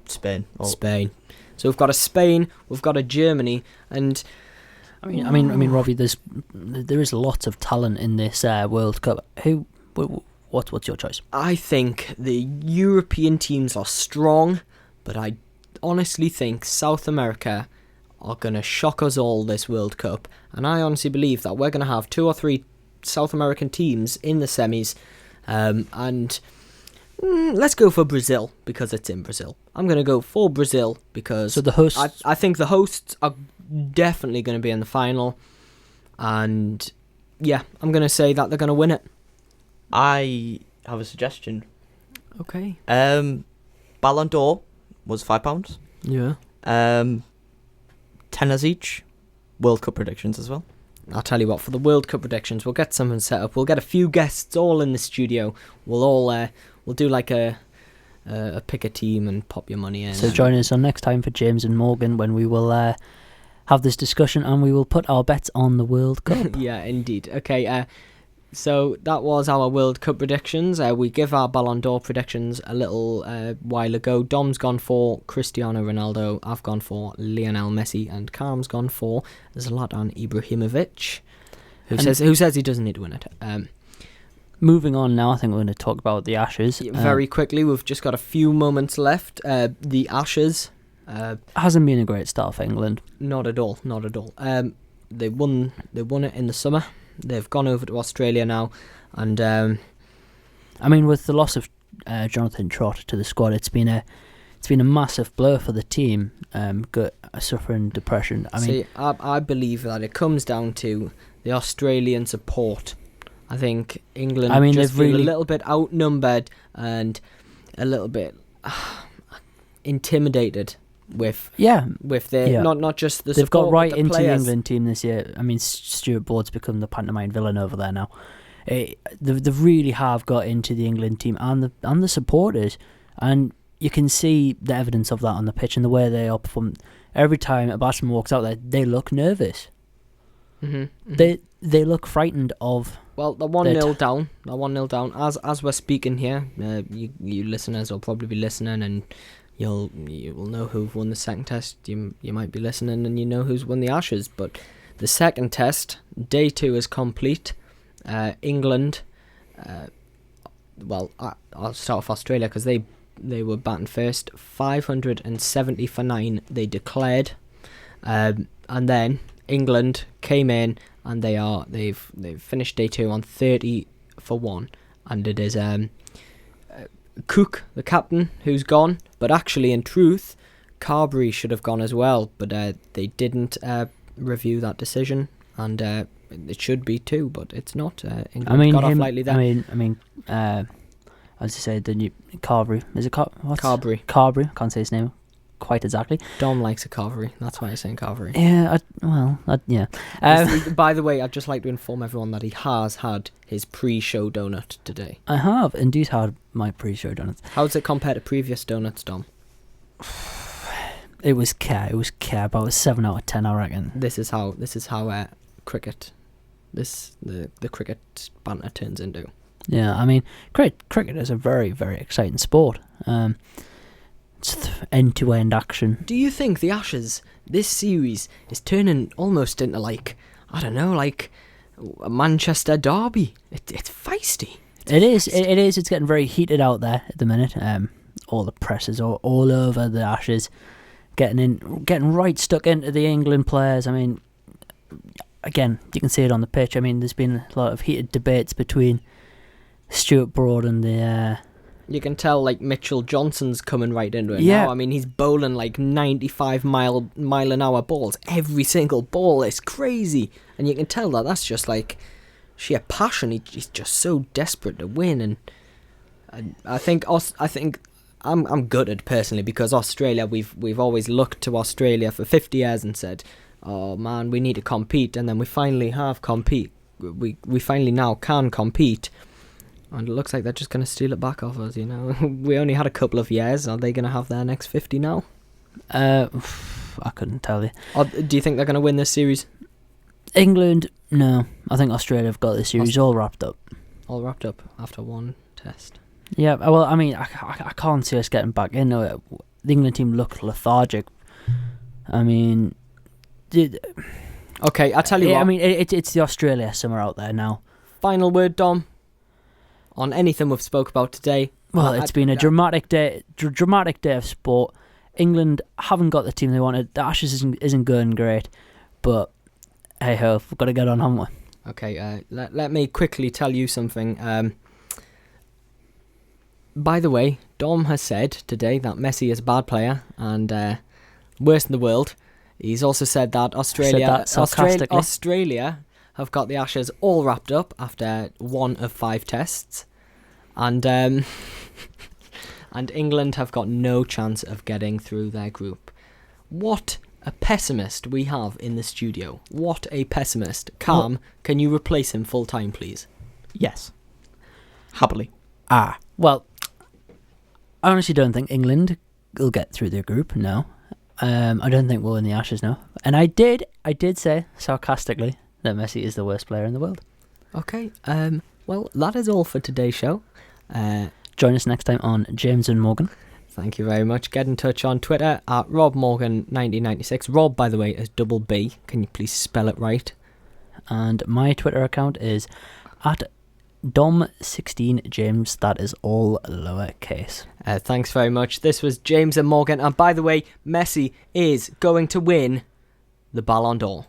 Spain. Spain. So we've got a Spain, we've got a Germany, and I mean, Robbie, there is lots of talent in this World Cup. What's your choice? I think the European teams are strong, but I honestly think South America are going to shock us all this World Cup, and I honestly believe that we're going to have 2 or 3 South American teams in the semis, and let's go for Brazil because it's in Brazil. I'm going to go for Brazil because so the hosts. I think the hosts are definitely going to be in the final, and yeah, I'm going to say that they're going to win it. I have a suggestion. Okay. Ballon d'Or was £5. Yeah. Tenors each. World Cup predictions as well. I'll tell you what, for the World Cup predictions, we'll get something set up. We'll get a few guests all in the studio. We'll do like a pick a team and pop your money in. So join us on next time for James and Morgan when we will have this discussion and we will put our bets on the World Cup. Yeah, indeed. Okay, so that was our World Cup predictions. We give our Ballon d'Or predictions a little while ago. Dom's gone for Cristiano Ronaldo. I've gone for Lionel Messi, and Carm's gone for Zlatan Ibrahimovic, who says he doesn't need to win it. Moving on now, I think we're going to talk about the Ashes. Very quickly, we've just got a few moments left. The Ashes hasn't been a great start for England. Not at all. They won it in the summer. They've gone over to Australia now, and I mean, with the loss of Jonathan Trott to the squad, it's been a massive blow for the team. Suffering depression. I believe that it comes down to the Australian support. I think England just feel a little bit outnumbered and a little bit intimidated with their not just the they've support, got right but the into players. the England team this year. I mean, Stuart Broad's become the pantomime villain over there now. They really have got into the England team and the supporters, and you can see the evidence of that on the pitch and the way they are performing. Every time a batsman walks out there, they look nervous. Mm-hmm. They look frightened of. Well, they're 1-0 down. They're 1-0 down. As we're speaking here, you listeners will probably be listening, and you will know who've won the second test. You might be listening, and you know who's won the Ashes. But the second test, day 2 is complete. England. I'll start with Australia because they were batting first. 570 for 9. They declared, and then England came in. And they've finished day 2 on 30 for 1, and it is Cook, the captain, who's gone. But actually, in truth, Carberry should have gone as well, but they didn't review that decision, and it should be too, but it's not. England got off lightly there. As you say, the new Carberry, is it Carberry? Carberry, can't say his name quite exactly. Dom likes a Carvery, that's why I'm saying Carvery. Yeah, By the way, I'd just like to inform everyone that he has had his pre-show donut today. I have indeed had my pre-show donuts. How does it compare to previous donuts, Dom? It was care. It was care. About a 7 out of 10, I reckon. This is how cricket, the cricket banter turns into. Yeah, I mean, cricket is a very, very exciting sport. It's end-to-end action. Do you think the Ashes, this series, is turning almost into like, I don't know, like a Manchester derby? It's feisty. It is. It's getting very heated out there at the minute. All the press is all over the Ashes, getting right stuck into the England players. I mean, again, you can see it on the pitch. I mean, there's been a lot of heated debates between Stuart Broad and the. You can tell like Mitchell Johnson's coming right into it Yeah. now. I mean, he's bowling like 95 mile an hour balls. Every single ball is crazy, and you can tell that's just like sheer passion. He's just so desperate to win, and I think I'm gutted personally because Australia. We've always looked to Australia for 50 years and said, "Oh man, we need to compete," and then we finally have compete. We finally now can compete. And it looks like they're just going to steal it back off us, you know. We only had a couple of years. Are they going to have their next 50 now? I couldn't tell you. Or do you think they're going to win this series? England, no. I think Australia have got this series all wrapped up. All wrapped up after one test. Yeah, well, I mean, I can't see us getting back into it. The England team looked lethargic. I mean... Okay, I'll tell you what. I mean, it's the Australia summer out there now. Final word, Dom, on anything we've spoke about today. Well, it's been a dramatic day of sport. England haven't got the team they wanted. The Ashes isn't going great, but hey ho, we've got to get on, haven't we? Okay, let me quickly tell you something. By the way, Dom has said today that Messi is a bad player and worst in the world. He's also said that Australia have got the Ashes all wrapped up after 1 of 5 tests, and and England have got no chance of getting through their group. What a pessimist we have in the studio. What a pessimist. Calm, can you replace him full time, please? Yes. Happily. Well, I honestly don't think England will get through their group, no. I don't think we'll win the Ashes, no. And I did say, sarcastically, that Messi is the worst player in the world. Okay, well, that is all for today's show. Join us next time on James and Morgan. Thank you very much. Get in touch on Twitter at RobMorgan1996. Rob, by the way, is double B. Can you please spell it right? And my Twitter account is at Dom16James. That is all lowercase. Thanks very much. This was James and Morgan. And by the way, Messi is going to win the Ballon d'Or.